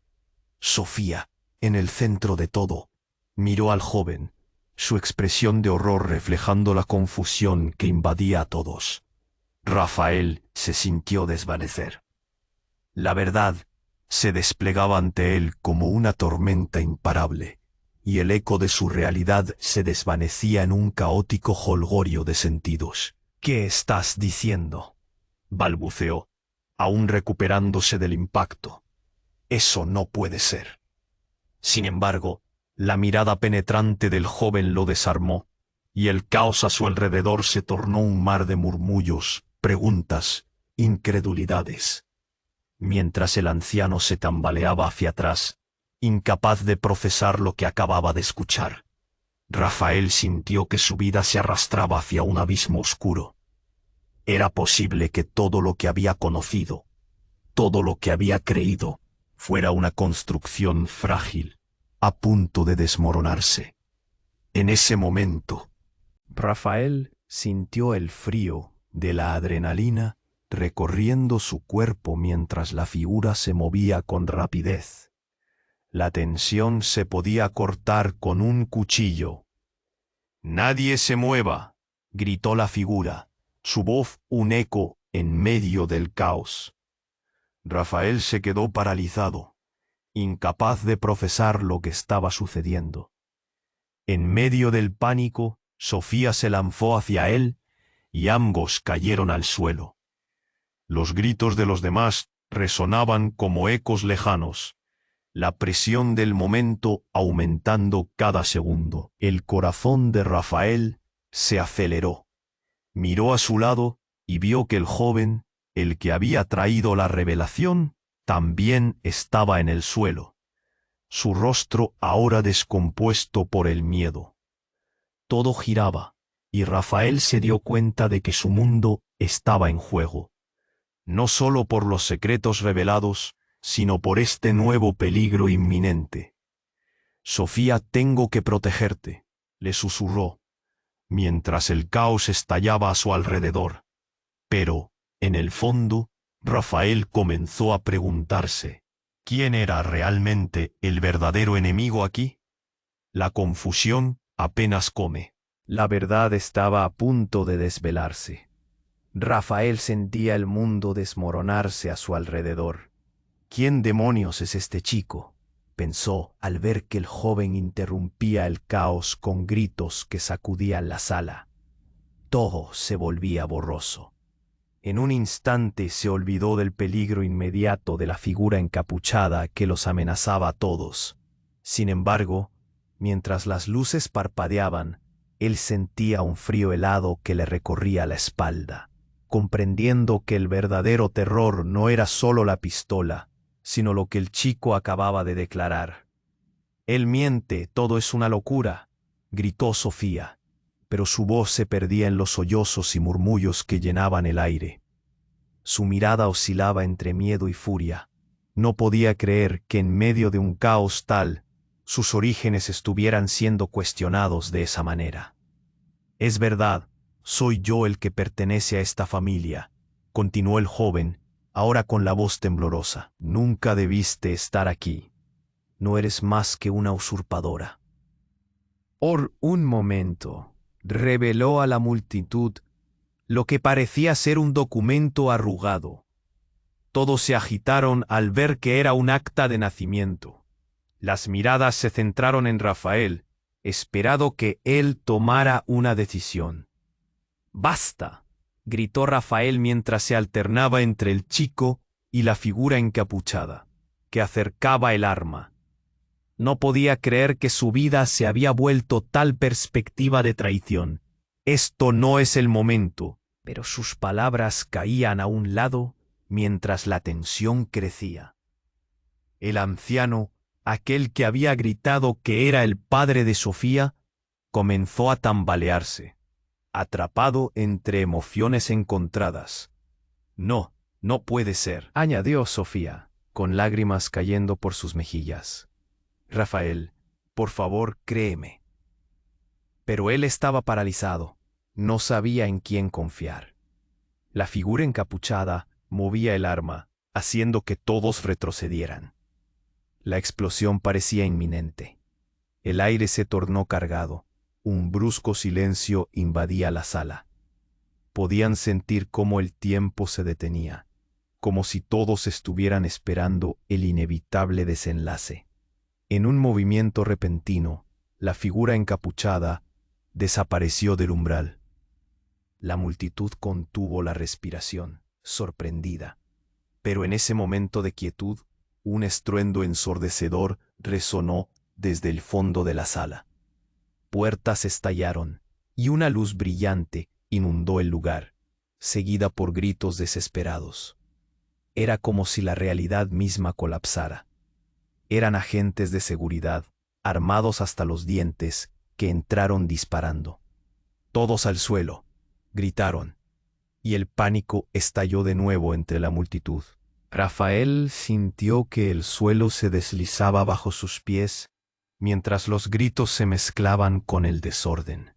Sofía, en el centro de todo, miró al joven, su expresión de horror reflejando la confusión que invadía a todos. Rafael se sintió desvanecer. La verdad se desplegaba ante él como una tormenta imparable, y el eco de su realidad se desvanecía en un caótico jolgorio de sentidos. «¿Qué estás diciendo?», balbuceó, aún recuperándose del impacto. «Eso no puede ser». Sin embargo, la mirada penetrante del joven lo desarmó, y el caos a su alrededor se tornó un mar de murmullos, preguntas, incredulidades. Mientras el anciano se tambaleaba hacia atrás, incapaz de procesar lo que acababa de escuchar, Rafael sintió que su vida se arrastraba hacia un abismo oscuro. Era posible que todo lo que había conocido, todo lo que había creído, fuera una construcción frágil, a punto de desmoronarse. En ese momento, Rafael sintió el frío de la adrenalina recorriendo su cuerpo mientras la figura se movía con rapidez. La tensión se podía cortar con un cuchillo. «¡Nadie se mueva!», gritó la figura, su voz un eco en medio del caos. Rafael se quedó paralizado, incapaz de procesar lo que estaba sucediendo. En medio del pánico, Sofía se lanzó hacia él y ambos cayeron al suelo. Los gritos de los demás resonaban como ecos lejanos, la presión del momento aumentando cada segundo. El corazón de Rafael se aceleró. Miró a su lado y vio que el joven, el que había traído la revelación, también estaba en el suelo, su rostro ahora descompuesto por el miedo. Todo giraba, y Rafael se dio cuenta de que su mundo estaba en juego, no solo por los secretos revelados, sino por este nuevo peligro inminente. «Sofía, tengo que protegerte», le susurró, mientras el caos estallaba a su alrededor. Pero, en el fondo, Rafael comenzó a preguntarse, ¿quién era realmente el verdadero enemigo aquí? La confusión apenas come. La verdad estaba a punto de desvelarse. Rafael sentía el mundo desmoronarse a su alrededor. «¿Quién demonios es este chico?», pensó al ver que el joven interrumpía el caos con gritos que sacudían la sala. Todo se volvía borroso. En un instante se olvidó del peligro inmediato de la figura encapuchada que los amenazaba a todos. Sin embargo, mientras las luces parpadeaban, él sentía un frío helado que le recorría la espalda, comprendiendo que el verdadero terror no era solo la pistola, sino lo que el chico acababa de declarar. «Él miente, todo es una locura», gritó Sofía, pero su voz se perdía en los sollozos y murmullos que llenaban el aire. Su mirada oscilaba entre miedo y furia. No podía creer que en medio de un caos tal, sus orígenes estuvieran siendo cuestionados de esa manera. Es verdad, soy yo el que pertenece a esta familia, continuó el joven, ahora con la voz temblorosa. Nunca debiste estar aquí. No eres más que una usurpadora. Por un momento, reveló a la multitud lo que parecía ser un documento arrugado. Todos se agitaron al ver que era un acta de nacimiento. Las miradas se centraron en Rafael, esperando que él tomara una decisión. ¡Basta!, gritó Rafael mientras se alternaba entre el chico y la figura encapuchada, que acercaba el arma. No podía creer que su vida se había vuelto tal perspectiva de traición. Esto no es el momento, pero sus palabras caían a un lado mientras la tensión crecía. El anciano, aquel que había gritado que era el padre de Sofía, comenzó a tambalearse, atrapado entre emociones encontradas. No, no puede ser, añadió Sofía, con lágrimas cayendo por sus mejillas. Rafael, por favor, créeme. Pero él estaba paralizado, no sabía en quién confiar. La figura encapuchada movía el arma, haciendo que todos retrocedieran. La explosión parecía inminente. El aire se tornó cargado. Un brusco silencio invadía la sala. Podían sentir cómo el tiempo se detenía, como si todos estuvieran esperando el inevitable desenlace. En un movimiento repentino, la figura encapuchada desapareció del umbral. La multitud contuvo la respiración, sorprendida. Pero en ese momento de quietud, un estruendo ensordecedor resonó desde el fondo de la sala. Puertas estallaron, y una luz brillante inundó el lugar, seguida por gritos desesperados. Era como si la realidad misma colapsara. Eran agentes de seguridad, armados hasta los dientes, que entraron disparando. «Todos al suelo», gritaron, y el pánico estalló de nuevo entre la multitud. Rafael sintió que el suelo se deslizaba bajo sus pies, mientras los gritos se mezclaban con el desorden.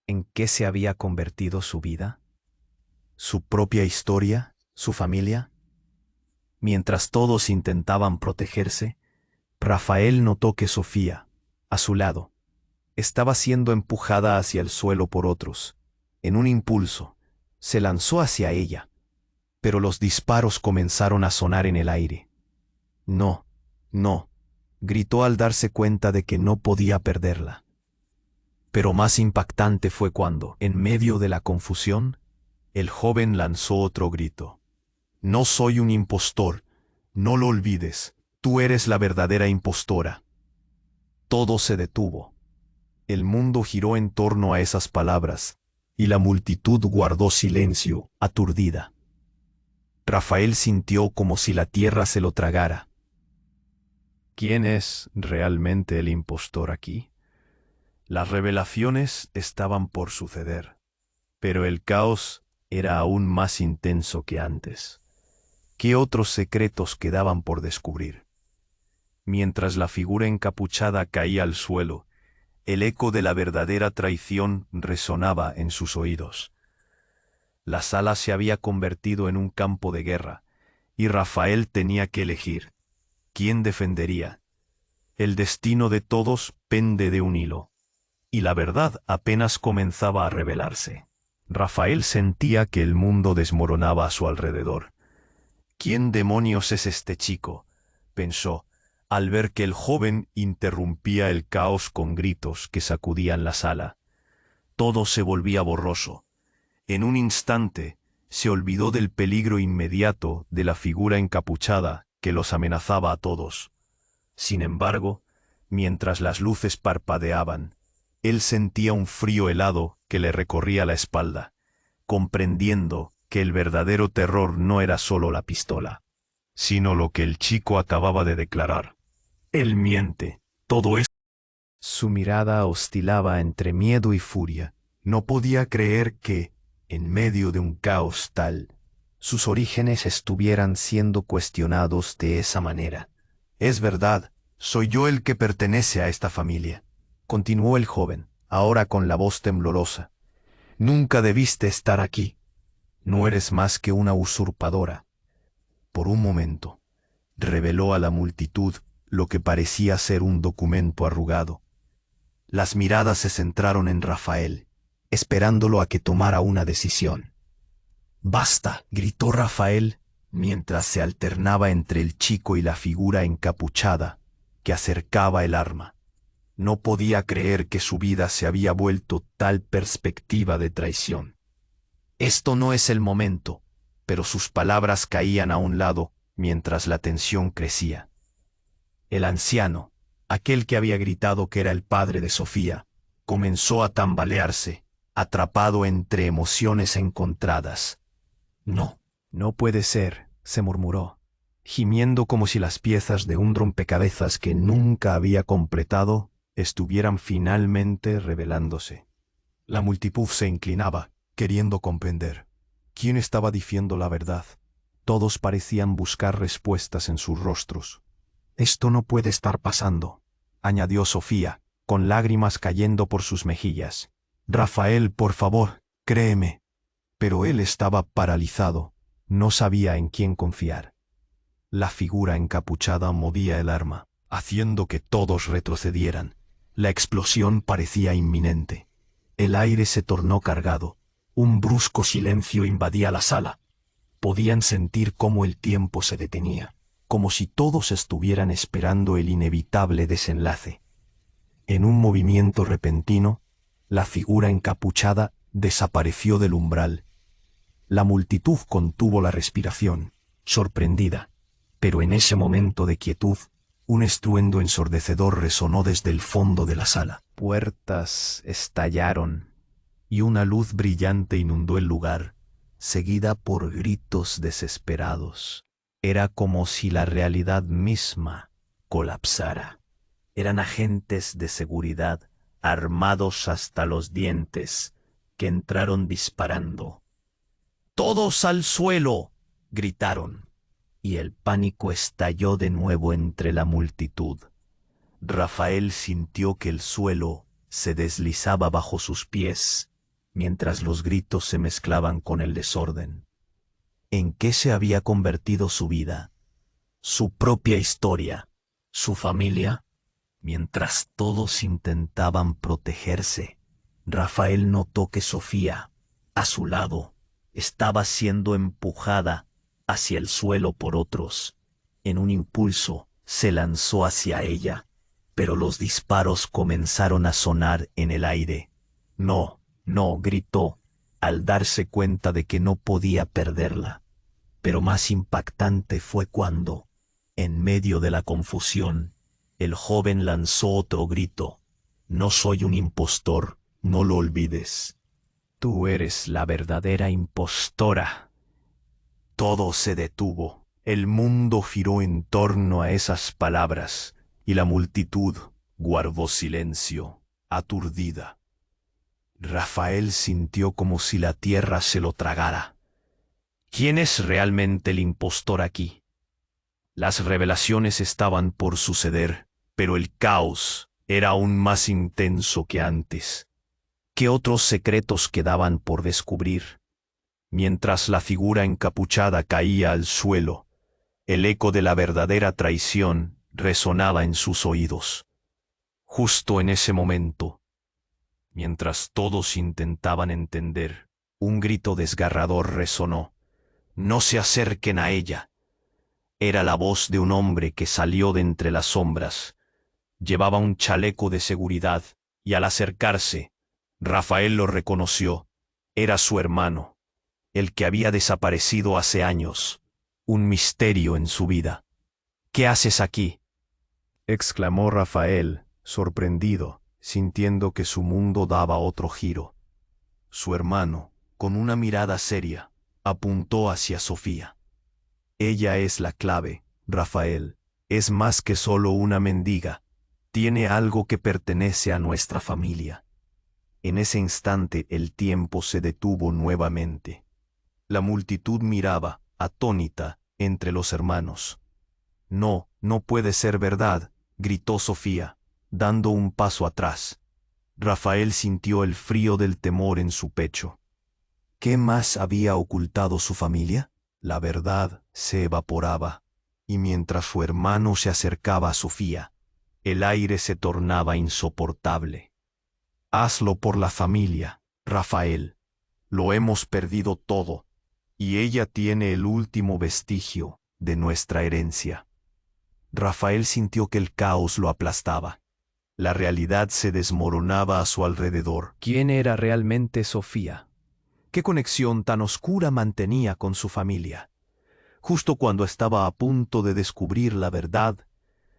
¿En qué se había convertido su vida? ¿Su propia historia? ¿Su familia? Mientras todos intentaban protegerse, Rafael notó que Sofía, a su lado, estaba siendo empujada hacia el suelo por otros. En un impulso, se lanzó hacia ella, pero los disparos comenzaron a sonar en el aire. «No, no», gritó al darse cuenta de que no podía perderla. Pero más impactante fue cuando, en medio de la confusión, el joven lanzó otro grito. «No soy un impostor, no lo olvides, tú eres la verdadera impostora». Todo se detuvo. El mundo giró en torno a esas palabras, y la multitud guardó silencio, aturdida. Rafael sintió como si la tierra se lo tragara. ¿Quién es realmente el impostor aquí? Las revelaciones estaban por suceder, pero el caos era aún más intenso que antes. ¿Qué otros secretos quedaban por descubrir? Mientras la figura encapuchada caía al suelo, el eco de la verdadera traición resonaba en sus oídos. La sala se había convertido en un campo de guerra, y Rafael tenía que elegir. ¿Quién defendería? El destino de todos pende de un hilo, y la verdad apenas comenzaba a revelarse. Rafael sentía que el mundo desmoronaba a su alrededor. «¿Quién demonios es este chico?», pensó, al ver que el joven interrumpía el caos con gritos que sacudían la sala. Todo se volvía borroso. En un instante se olvidó del peligro inmediato de la figura encapuchada que los amenazaba a todos. Sin embargo, mientras las luces parpadeaban, él sentía un frío helado que le recorría la espalda, comprendiendo que el verdadero terror no era solo la pistola, sino lo que el chico acababa de declarar. Él miente, todo es... Su mirada oscilaba entre miedo y furia. No podía creer que, en medio de un caos tal, sus orígenes estuvieran siendo cuestionados de esa manera. «Es verdad, soy yo el que pertenece a esta familia», continuó el joven, ahora con la voz temblorosa. Nunca debiste estar aquí. No eres más que una usurpadora. Por un momento, reveló a la multitud lo que parecía ser un documento arrugado. Las miradas se centraron en Rafael, esperándolo a que tomara una decisión. «Basta», gritó Rafael, mientras se alternaba entre el chico y la figura encapuchada que acercaba el arma. No podía creer que su vida se había vuelto tal perspectiva de traición. Esto no es el momento, pero sus palabras caían a un lado mientras la tensión crecía. El anciano, aquel que había gritado que era el padre de Sofía, comenzó a tambalearse, atrapado entre emociones encontradas. «No, no puede ser», se murmuró, gimiendo como si las piezas de un rompecabezas que nunca había completado estuvieran finalmente revelándose. La multitud se inclinaba, queriendo comprender. ¿Quién estaba diciendo la verdad? Todos parecían buscar respuestas en sus rostros. «Esto no puede estar pasando», añadió Sofía, con lágrimas cayendo por sus mejillas. «Rafael, por favor, créeme». Pero él estaba paralizado, no sabía en quién confiar. La figura encapuchada movía el arma, haciendo que todos retrocedieran. La explosión parecía inminente. El aire se tornó cargado. Un brusco silencio invadía la sala. Podían sentir cómo el tiempo se detenía, como si todos estuvieran esperando el inevitable desenlace. En un movimiento repentino, la figura encapuchada desapareció del umbral. La multitud contuvo la respiración, sorprendida, pero en ese momento de quietud, un estruendo ensordecedor resonó desde el fondo de la sala. Puertas estallaron, y una luz brillante inundó el lugar, seguida por gritos desesperados. Era como si la realidad misma colapsara. Eran agentes de seguridad, armados hasta los dientes, que entraron disparando. «¡Todos al suelo!», gritaron, y el pánico estalló de nuevo entre la multitud. Rafael sintió que el suelo se deslizaba bajo sus pies, mientras los gritos se mezclaban con el desorden. ¿En qué se había convertido su vida? Su propia historia, su familia. Mientras todos intentaban protegerse, Rafael notó que Sofía, a su lado, estaba siendo empujada hacia el suelo por otros. En un impulso, se lanzó hacia ella, pero los disparos comenzaron a sonar en el aire. «No, no», gritó, al darse cuenta de que no podía perderla. Pero más impactante fue cuando, en medio de la confusión, el joven lanzó otro grito. «No soy un impostor, no lo olvides». «Tú eres la verdadera impostora». Todo se detuvo. El mundo giró en torno a esas palabras, y la multitud guardó silencio, aturdida. Rafael sintió como si la tierra se lo tragara. ¿Quién es realmente el impostor aquí? Las revelaciones estaban por suceder, pero el caos era aún más intenso que antes. ¿Qué otros secretos quedaban por descubrir? Mientras la figura encapuchada caía al suelo, el eco de la verdadera traición resonaba en sus oídos. Justo en ese momento, mientras todos intentaban entender, un grito desgarrador resonó. «No se acerquen a ella». Era la voz de un hombre que salió de entre las sombras. Llevaba un chaleco de seguridad, y al acercarse, Rafael lo reconoció. Era su hermano, el que había desaparecido hace años, un misterio en su vida. «¿Qué haces aquí?», exclamó Rafael, sorprendido, sintiendo que su mundo daba otro giro. Su hermano, con una mirada seria, apuntó hacia Sofía. «Ella es la clave, Rafael. Es más que solo una mendiga. Tiene algo que pertenece a nuestra familia». En ese instante el tiempo se detuvo nuevamente. La multitud miraba, atónita, entre los hermanos. «No, no puede ser verdad», gritó Sofía, dando un paso atrás. Rafael sintió el frío del temor en su pecho. ¿Qué más había ocultado su familia? La verdad se evaporaba, y mientras su hermano se acercaba a Sofía, el aire se tornaba insoportable. Hazlo por la familia, Rafael. Lo hemos perdido todo, y ella tiene el último vestigio de nuestra herencia. Rafael sintió que el caos lo aplastaba. La realidad se desmoronaba a su alrededor. ¿Quién era realmente Sofía? ¿Qué conexión tan oscura mantenía con su familia? Justo cuando estaba a punto de descubrir la verdad,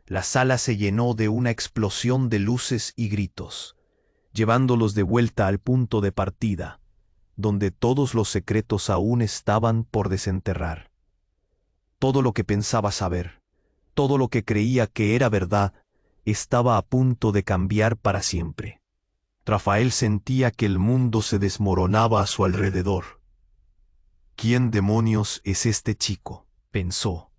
la sala se llenó de una explosión de luces y gritos, llevándolos de vuelta al punto de partida, donde todos los secretos aún estaban por desenterrar. Todo lo que pensaba saber, todo lo que creía que era verdad, estaba a punto de cambiar para siempre. Rafael sentía que el mundo se desmoronaba a su alrededor. ¿Quién demonios es este chico?, pensó,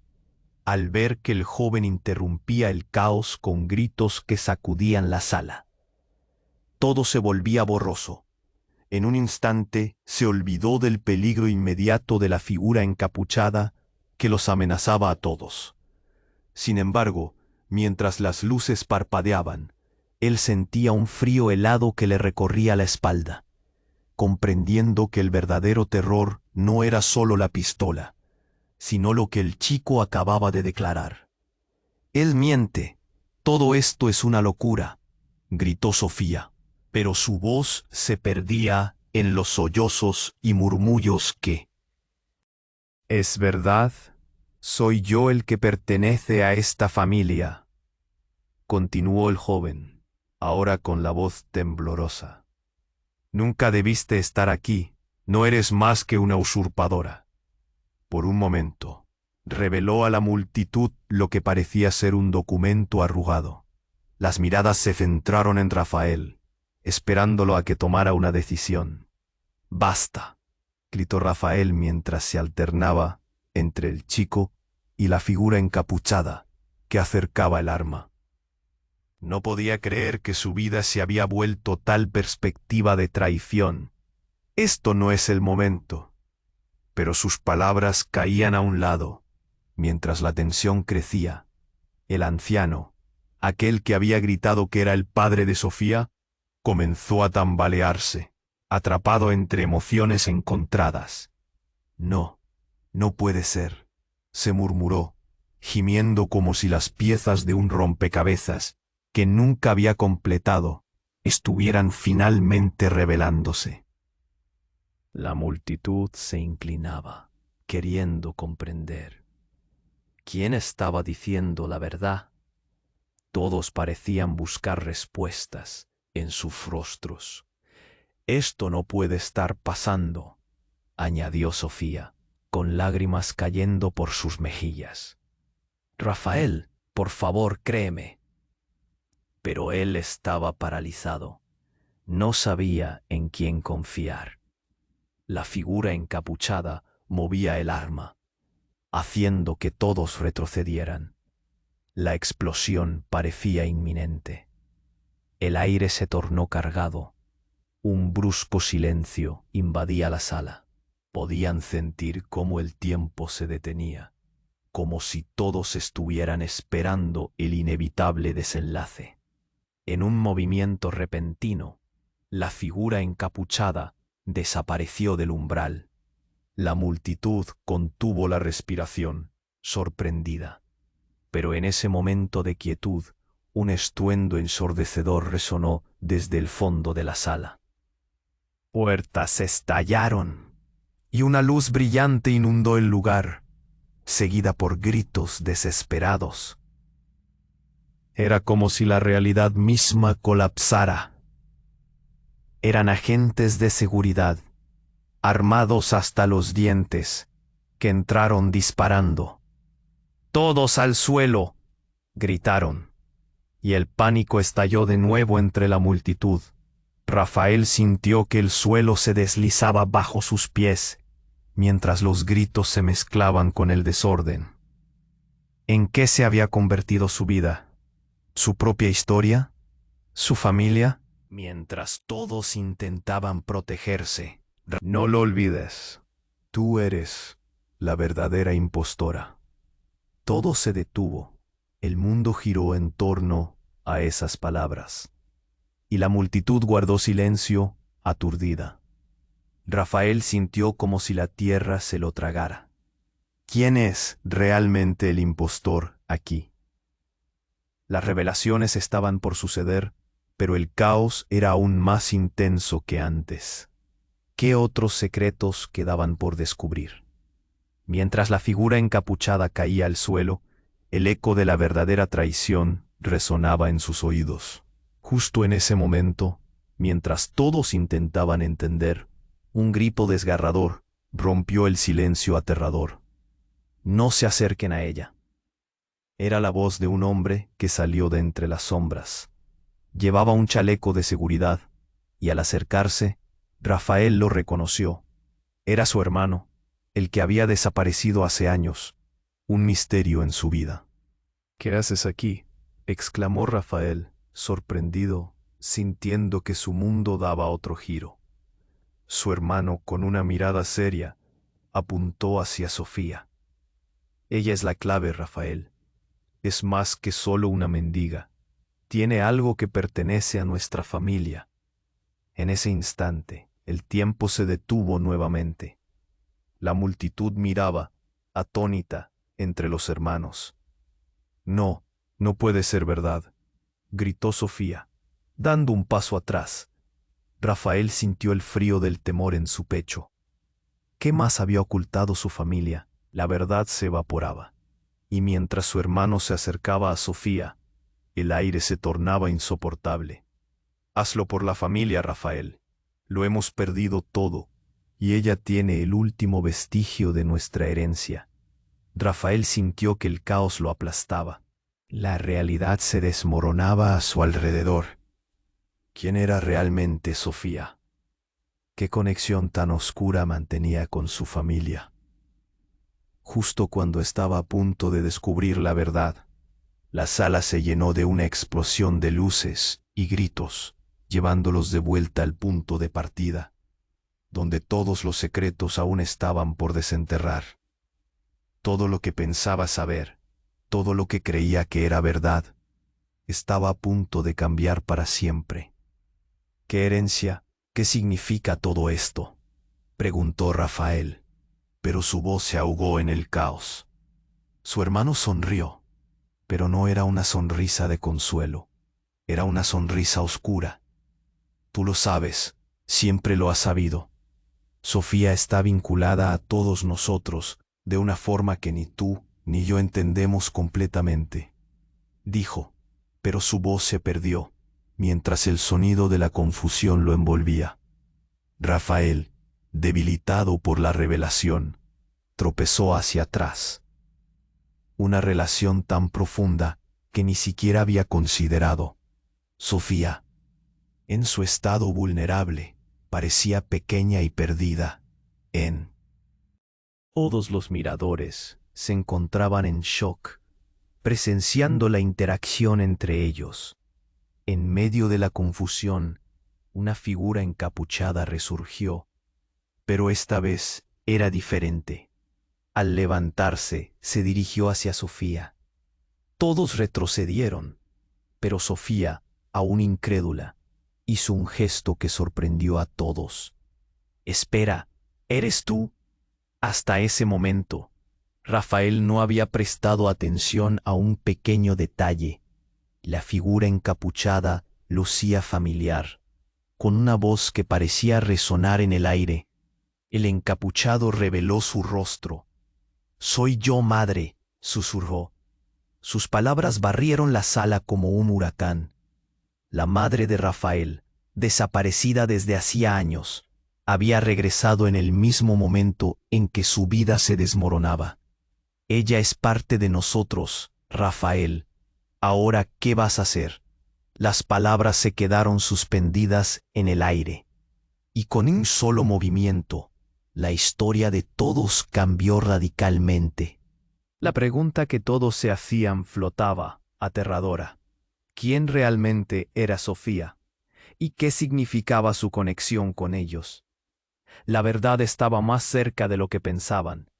al ver que el joven interrumpía el caos con gritos que sacudían la sala. Todo se volvía borroso. En un instante se olvidó del peligro inmediato de la figura encapuchada que los amenazaba a todos. Sin embargo, mientras las luces parpadeaban, él sentía un frío helado que le recorría la espalda, comprendiendo que el verdadero terror no era solo la pistola, sino lo que el chico acababa de declarar. «Él miente. Todo esto es una locura», gritó Sofía, pero su voz se perdía en los sollozos y murmullos que... «Es verdad, soy yo el que pertenece a esta familia», continuó el joven, ahora con la voz temblorosa. «Nunca debiste estar aquí, no eres más que una usurpadora». Por un momento, reveló a la multitud lo que parecía ser un documento arrugado. Las miradas se centraron en Rafael, esperándolo a que tomara una decisión. «Basta», gritó Rafael mientras se alternaba entre el chico y la figura encapuchada que acercaba el arma. No podía creer que su vida se había vuelto tal perspectiva de traición. Esto no es el momento. Pero sus palabras caían a un lado, mientras la tensión crecía. El anciano, aquel que había gritado que era el padre de Sofía, comenzó a tambalearse, atrapado entre emociones encontradas. «No, no puede ser», se murmuró, gimiendo como si las piezas de un rompecabezas que nunca había completado estuvieran finalmente revelándose. La multitud se inclinaba, queriendo comprender. ¿Quién estaba diciendo la verdad? Todos parecían buscar respuestas en sus rostros. «Esto no puede estar pasando», añadió Sofía, con lágrimas cayendo por sus mejillas. «Rafael, por favor, créeme». Pero él estaba paralizado. No sabía en quién confiar. La figura encapuchada movía el arma, haciendo que todos retrocedieran. La explosión parecía inminente. El aire se tornó cargado. Un brusco silencio invadía la sala. Podían sentir cómo el tiempo se detenía, como si todos estuvieran esperando el inevitable desenlace. En un movimiento repentino, la figura encapuchada desapareció del umbral. La multitud contuvo la respiración, sorprendida. Pero en ese momento de quietud, un estruendo ensordecedor resonó desde el fondo de la sala. Puertas estallaron, y una luz brillante inundó el lugar, seguida por gritos desesperados. Era como si la realidad misma colapsara. Eran agentes de seguridad, armados hasta los dientes, que entraron disparando. «¡Todos al suelo!», gritaron, y el pánico estalló de nuevo entre la multitud. Rafael sintió que el suelo se deslizaba bajo sus pies, mientras los gritos se mezclaban con el desorden. ¿En qué se había convertido su vida? ¿Su propia historia? ¿Su familia? Mientras todos intentaban protegerse. No lo olvides, tú eres la verdadera impostora. Todo se detuvo. El mundo giró en torno a esas palabras. Y la multitud guardó silencio, aturdida. Rafael sintió como si la tierra se lo tragara. ¿Quién es realmente el impostor aquí? Las revelaciones estaban por suceder, pero el caos era aún más intenso que antes. ¿Qué otros secretos quedaban por descubrir? Mientras la figura encapuchada caía al suelo, el eco de la verdadera traición resonaba en sus oídos. Justo en ese momento, mientras todos intentaban entender, un grito desgarrador rompió el silencio aterrador. No se acerquen a ella. Era la voz de un hombre que salió de entre las sombras. Llevaba un chaleco de seguridad, y al acercarse, Rafael lo reconoció. Era su hermano, el que había desaparecido hace años, un misterio en su vida. ¿Qué haces aquí?, exclamó Rafael, sorprendido, sintiendo que su mundo daba otro giro. Su hermano, con una mirada seria, apuntó hacia Sofía. Ella es la clave, Rafael. Es más que solo una mendiga. Tiene algo que pertenece a nuestra familia. En ese instante, el tiempo se detuvo nuevamente. La multitud miraba, atónita, entre los hermanos. No, no puede ser verdad, gritó Sofía, dando un paso atrás. Rafael sintió el frío del temor en su pecho. ¿Qué más había ocultado su familia? La verdad se evaporaba. Y mientras su hermano se acercaba a Sofía, el aire se tornaba insoportable. Hazlo por la familia, Rafael. Lo hemos perdido todo, y ella tiene el último vestigio de nuestra herencia. Rafael sintió que el caos lo aplastaba. La realidad se desmoronaba a su alrededor. ¿Quién era realmente Sofía? ¿Qué conexión tan oscura mantenía con su familia? Justo cuando estaba a punto de descubrir la verdad, la sala se llenó de una explosión de luces y gritos, llevándolos de vuelta al punto de partida, donde todos los secretos aún estaban por desenterrar. Todo lo que pensaba saber, todo lo que creía que era verdad, estaba a punto de cambiar para siempre. ¿Qué herencia? ¿Qué significa todo esto?, preguntó Rafael, pero su voz se ahogó en el caos. Su hermano sonrió, pero no era una sonrisa de consuelo, era una sonrisa oscura. Tú lo sabes, siempre lo has sabido. Sofía está vinculada a todos nosotros de una forma que ni tú ni yo entendemos completamente, dijo, pero su voz se perdió, mientras el sonido de la confusión lo envolvía. Rafael, debilitado por la revelación, tropezó hacia atrás. Una relación tan profunda que ni siquiera había considerado. Sofía, en su estado vulnerable, parecía pequeña y perdida. Todos los miradores se encontraban en shock, presenciando la interacción entre ellos. En medio de la confusión, una figura encapuchada resurgió, pero esta vez era diferente. Al levantarse, se dirigió hacia Sofía. Todos retrocedieron, pero Sofía, aún incrédula, hizo un gesto que sorprendió a todos. «Espera, ¿eres tú?» Hasta ese momento, Rafael no había prestado atención a un pequeño detalle. La figura encapuchada lucía familiar, con una voz que parecía resonar en el aire. El encapuchado reveló su rostro. «Soy yo, madre», susurró. Sus palabras barrieron la sala como un huracán. La madre de Rafael, desaparecida desde hacía años, había regresado en el mismo momento en que su vida se desmoronaba. «Ella es parte de nosotros, Rafael. Ahora, ¿qué vas a hacer?». Las palabras se quedaron suspendidas en el aire. Y con un solo movimiento, la historia de todos cambió radicalmente. La pregunta que todos se hacían flotaba, aterradora. ¿Quién realmente era Sofía? ¿Y qué significaba su conexión con ellos? La verdad estaba más cerca de lo que pensaban,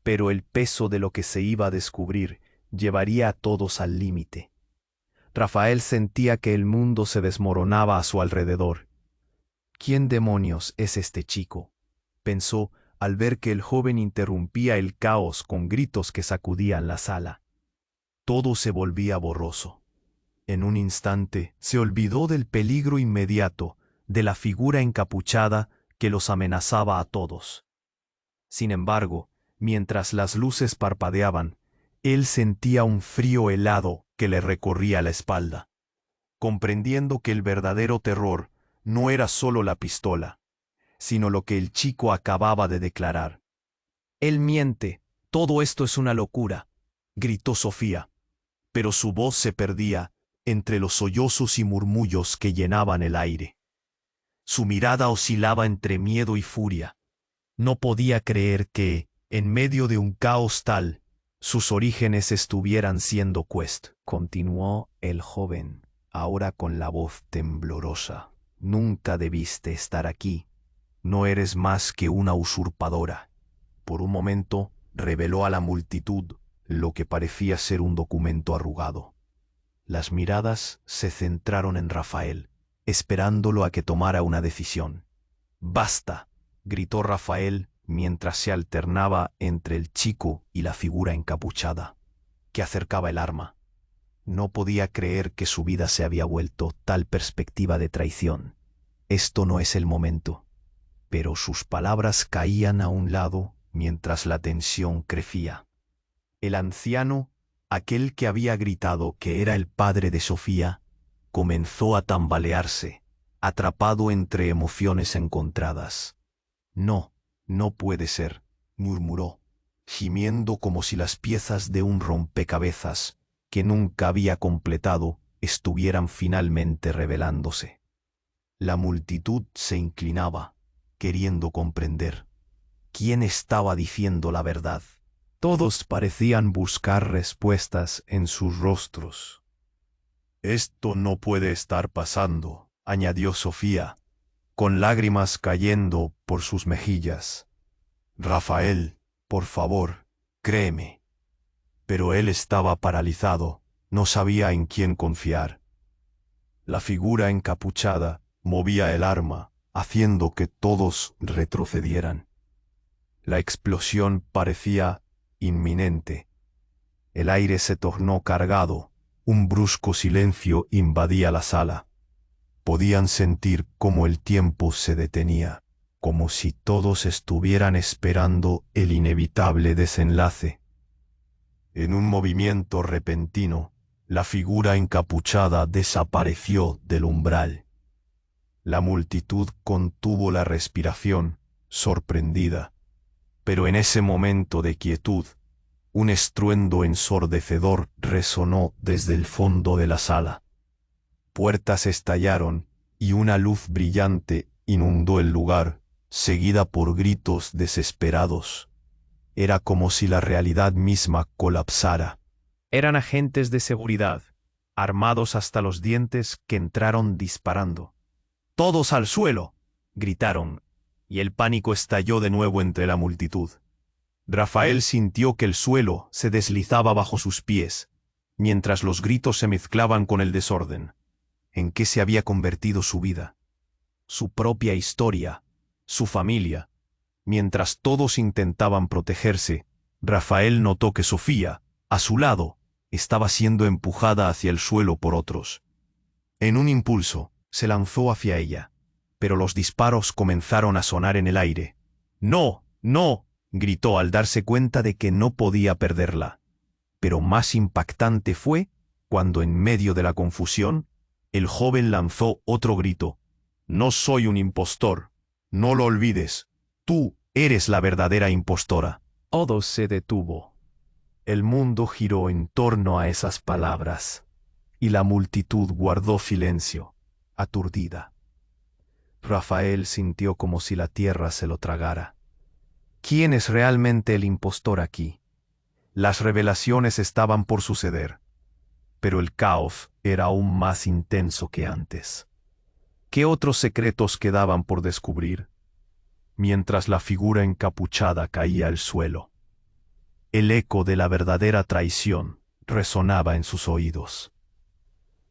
pero el peso de lo que se iba a descubrir llevaría a todos al límite. Rafael sentía que el mundo se desmoronaba a su alrededor. ¿Quién demonios es este chico?, pensó al ver que el joven interrumpía el caos con gritos que sacudían la sala. Todo se volvía borroso. En un instante se olvidó del peligro inmediato, de la figura encapuchada que los amenazaba a todos. Sin embargo, mientras las luces parpadeaban, él sentía un frío helado que le recorría la espalda, comprendiendo que el verdadero terror no era solo la pistola, sino lo que el chico acababa de declarar. «Él miente, todo esto es una locura», gritó Sofía, pero su voz se perdía entre los sollozos y murmullos que llenaban el aire. Su mirada oscilaba entre miedo y furia. No podía creer que, en medio de un caos tal, sus orígenes estuvieran siendo Quest. Continuó el joven, ahora con la voz temblorosa. «Nunca debiste estar aquí. No eres más que una usurpadora». Por un momento reveló a la multitud lo que parecía ser un documento arrugado. Las miradas se centraron en Rafael, esperándolo a que tomara una decisión. «¡Basta!», gritó Rafael mientras se alternaba entre el chico y la figura encapuchada, que acercaba el arma. No podía creer que su vida se había vuelto tal perspectiva de traición. Esto no es el momento. Pero sus palabras caían a un lado mientras la tensión crecía. El anciano, aquel que había gritado que era el padre de Sofía, comenzó a tambalearse, atrapado entre emociones encontradas. «No, no puede ser», murmuró, gimiendo como si las piezas de un rompecabezas que nunca había completado estuvieran finalmente revelándose. La multitud se inclinaba, queriendo comprender. ¿Quién estaba diciendo la verdad? Todos parecían buscar respuestas en sus rostros. «Esto no puede estar pasando», añadió Sofía, con lágrimas cayendo por sus mejillas. «Rafael, por favor, créeme». Pero él estaba paralizado, no sabía en quién confiar. La figura encapuchada movía el arma, haciendo que todos retrocedieran. La explosión parecía inminente. El aire se tornó cargado, un brusco silencio invadía la sala. Podían sentir cómo el tiempo se detenía, como si todos estuvieran esperando el inevitable desenlace. En un movimiento repentino, la figura encapuchada desapareció del umbral. La multitud contuvo la respiración, sorprendida. Pero en ese momento de quietud, un estruendo ensordecedor resonó desde el fondo de la sala. Puertas estallaron y una luz brillante inundó el lugar, seguida por gritos desesperados. Era como si la realidad misma colapsara. Eran agentes de seguridad, armados hasta los dientes, que entraron disparando. «¡Todos al suelo!», gritaron, y el pánico estalló de nuevo entre la multitud. Rafael sintió que el suelo se deslizaba bajo sus pies, mientras los gritos se mezclaban con el desorden. ¿En qué se había convertido su vida? Su propia historia, su familia. Mientras todos intentaban protegerse, Rafael notó que Sofía, a su lado, estaba siendo empujada hacia el suelo por otros. En un impulso, se lanzó hacia ella, pero los disparos comenzaron a sonar en el aire. «¡No, no!», gritó al darse cuenta de que no podía perderla. Pero más impactante fue cuando, en medio de la confusión, el joven lanzó otro grito. «No soy un impostor. No lo olvides. Tú eres la verdadera impostora». Todo se detuvo. El mundo giró en torno a esas palabras, y la multitud guardó silencio, aturdida. Rafael sintió como si la tierra se lo tragara. ¿Quién es realmente el impostor aquí? Las revelaciones estaban por suceder, pero el caos era aún más intenso que antes. ¿Qué otros secretos quedaban por descubrir? Mientras la figura encapuchada caía al suelo, el eco de la verdadera traición resonaba en sus oídos.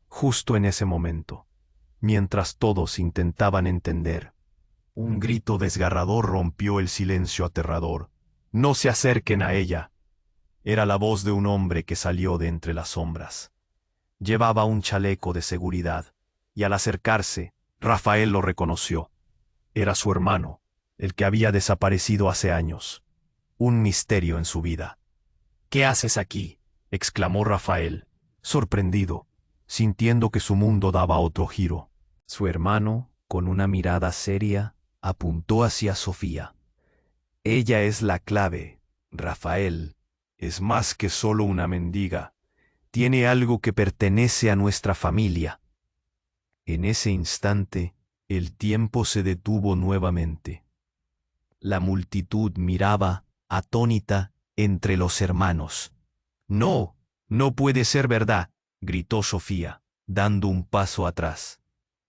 Justo en ese momento, mientras todos intentaban entender, un grito desgarrador rompió el silencio aterrador. «No se acerquen a ella». Era la voz de un hombre que salió de entre las sombras. Llevaba un chaleco de seguridad, y al acercarse, Rafael lo reconoció. Era su hermano, el que había desaparecido hace años. Un misterio en su vida. «¿Qué haces aquí?», exclamó Rafael, sorprendido, sintiendo que su mundo daba otro giro. Su hermano, con una mirada seria, apuntó hacia Sofía. «Ella es la clave, Rafael. Es más que solo una mendiga. Tiene algo que pertenece a nuestra familia». En ese instante, el tiempo se detuvo nuevamente. La multitud miraba, atónita, entre los hermanos. «No, no puede ser verdad», gritó Sofía, dando un paso atrás.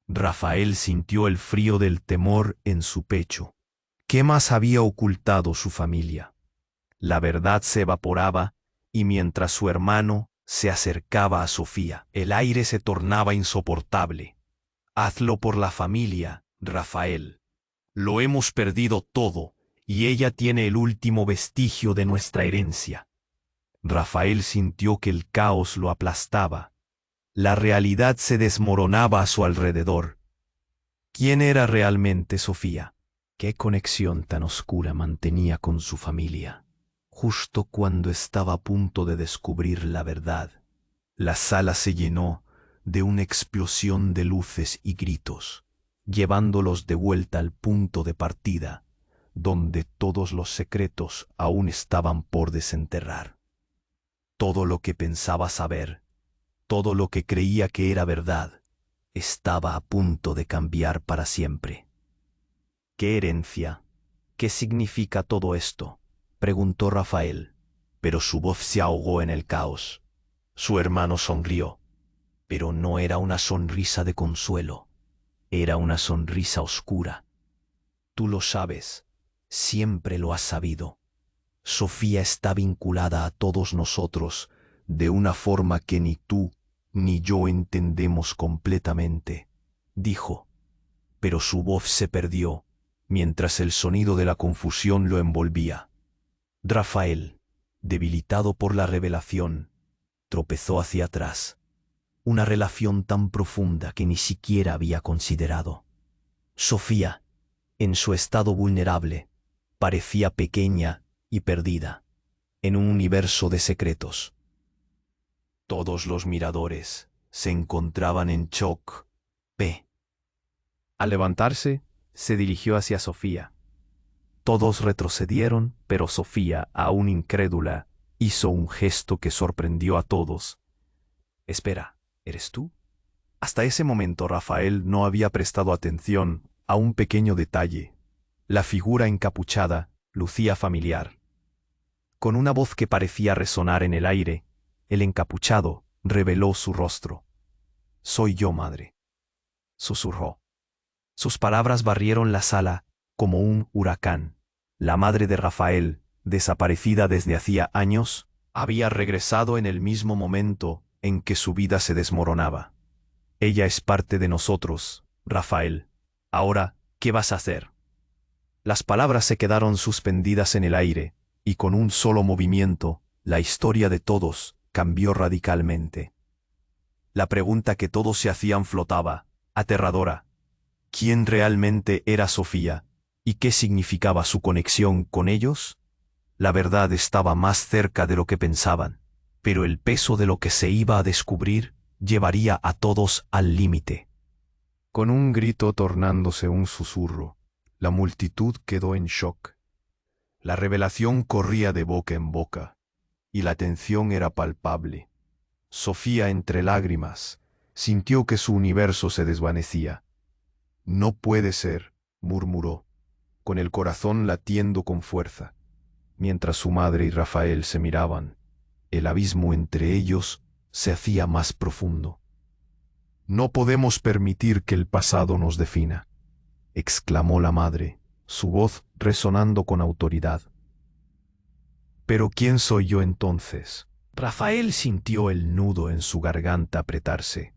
Rafael sintió el frío del temor en su pecho. ¿Qué más había ocultado su familia? La verdad se evaporaba, y mientras su hermano se acercaba a Sofía, el aire se tornaba insoportable. «Hazlo por la familia, Rafael. Lo hemos perdido todo, y ella tiene el último vestigio de nuestra herencia». Rafael sintió que el caos lo aplastaba. La realidad se desmoronaba a su alrededor. ¿Quién era realmente Sofía? ¿Qué conexión tan oscura mantenía con su familia? Justo cuando estaba a punto de descubrir la verdad, la sala se llenó de una explosión de luces y gritos, llevándolos de vuelta al punto de partida, donde todos los secretos aún estaban por desenterrar. Todo lo que pensaba saber, todo lo que creía que era verdad, estaba a punto de cambiar para siempre. «¿Qué herencia? ¿Qué significa todo esto?», preguntó Rafael, pero su voz se ahogó en el caos. Su hermano sonrió, pero no era una sonrisa de consuelo, era una sonrisa oscura. «Tú lo sabes, siempre lo has sabido. Sofía está vinculada a todos nosotros de una forma que ni tú ni yo entendemos completamente», dijo, pero su voz se perdió mientras el sonido de la confusión lo envolvía. Rafael, debilitado por la revelación, tropezó hacia atrás. Una relación tan profunda que ni siquiera había considerado. Sofía, en su estado vulnerable, parecía pequeña y perdida, en un universo de secretos. Todos los miradores se encontraban en shock. Al levantarse, se dirigió hacia Sofía. Todos retrocedieron, pero Sofía, aún incrédula, hizo un gesto que sorprendió a todos. «Espera, ¿eres tú?». Hasta ese momento Rafael no había prestado atención a un pequeño detalle. La figura encapuchada lucía familiar. Con una voz que parecía resonar en el aire, el encapuchado reveló su rostro. «Soy yo, madre», susurró. Sus palabras barrieron la sala como un huracán. La madre de Rafael, desaparecida desde hacía años, había regresado en el mismo momento en que su vida se desmoronaba. «Ella es parte de nosotros, Rafael. Ahora, ¿qué vas a hacer?». Las palabras se quedaron suspendidas en el aire, y con un solo movimiento, la historia de todos cambió radicalmente. La pregunta que todos se hacían flotaba, aterradora. ¿Quién realmente era Sofía? ¿Y qué significaba su conexión con ellos? La verdad estaba más cerca de lo que pensaban, pero el peso de lo que se iba a descubrir llevaría a todos al límite. Con un grito tornándose un susurro, la multitud quedó en shock. La revelación corría de boca en boca, y la tensión era palpable. Sofía, entre lágrimas, sintió que su universo se desvanecía. «No puede ser», murmuró, con el corazón latiendo con fuerza. Mientras su madre y Rafael se miraban, el abismo entre ellos se hacía más profundo. No podemos permitir que el pasado nos defina, exclamó la madre, su voz resonando con autoridad. ¿Pero quién soy yo entonces? Rafael sintió el nudo en su garganta apretarse.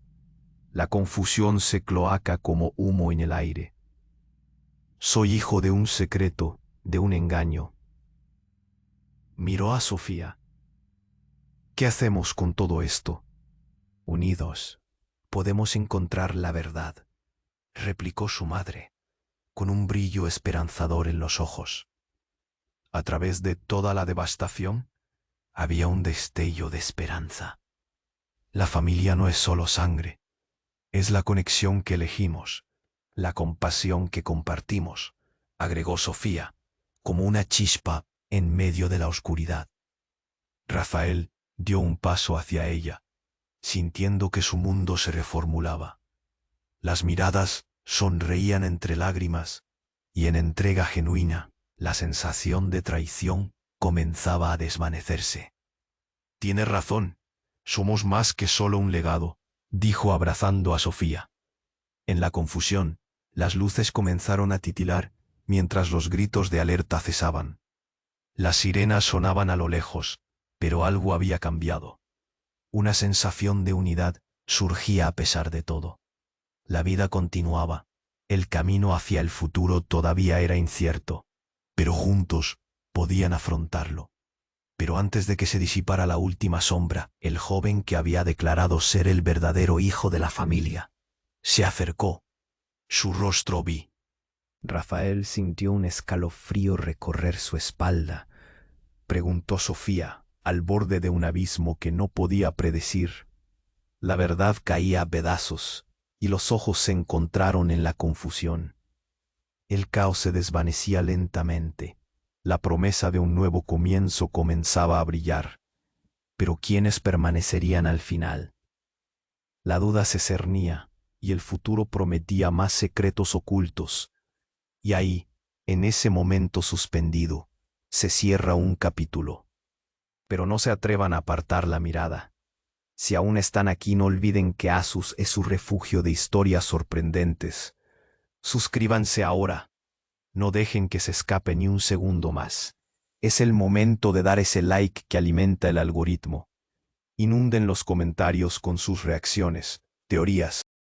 La confusión se cloaca como humo en el aire. Soy hijo de un secreto, de un engaño. Miró a Sofía. ¿Qué hacemos con todo esto? Unidos, podemos encontrar la verdad, replicó su madre, con un brillo esperanzador en los ojos. A través de toda la devastación, había un destello de esperanza. La familia no es solo sangre, es la conexión que elegimos, la compasión que compartimos, agregó Sofía, como una chispa en medio de la oscuridad. Rafael dio un paso hacia ella, sintiendo que su mundo se reformulaba. Las miradas sonreían entre lágrimas, y en entrega genuina, la sensación de traición comenzaba a desvanecerse. Tienes razón, somos más que solo un legado, dijo abrazando a Sofía. En la confusión, las luces comenzaron a titilar, mientras los gritos de alerta cesaban. Las sirenas sonaban a lo lejos, pero algo había cambiado. Una sensación de unidad surgía a pesar de todo. La vida continuaba, el camino hacia el futuro todavía era incierto, pero juntos podían afrontarlo. Pero antes de que se disipara la última sombra, el joven que había declarado ser el verdadero hijo de la familia se acercó. Su rostro vi. Rafael sintió un escalofrío recorrer su espalda. Preguntó Sofía, al borde de un abismo que no podía predecir. La verdad caía a pedazos, y los ojos se encontraron en la confusión. El caos se desvanecía lentamente. La promesa de un nuevo comienzo comenzaba a brillar. Pero ¿quiénes permanecerían al final? La duda se cernía, y el futuro prometía más secretos ocultos. Y ahí, en ese momento suspendido, se cierra un capítulo. Pero no se atrevan a apartar la mirada. Si aún están aquí, no olviden que Asus es su refugio de historias sorprendentes. Suscríbanse ahora. No dejen que se escape ni un segundo más. Es el momento de dar ese like que alimenta el algoritmo. Inunden los comentarios con sus reacciones, teorías,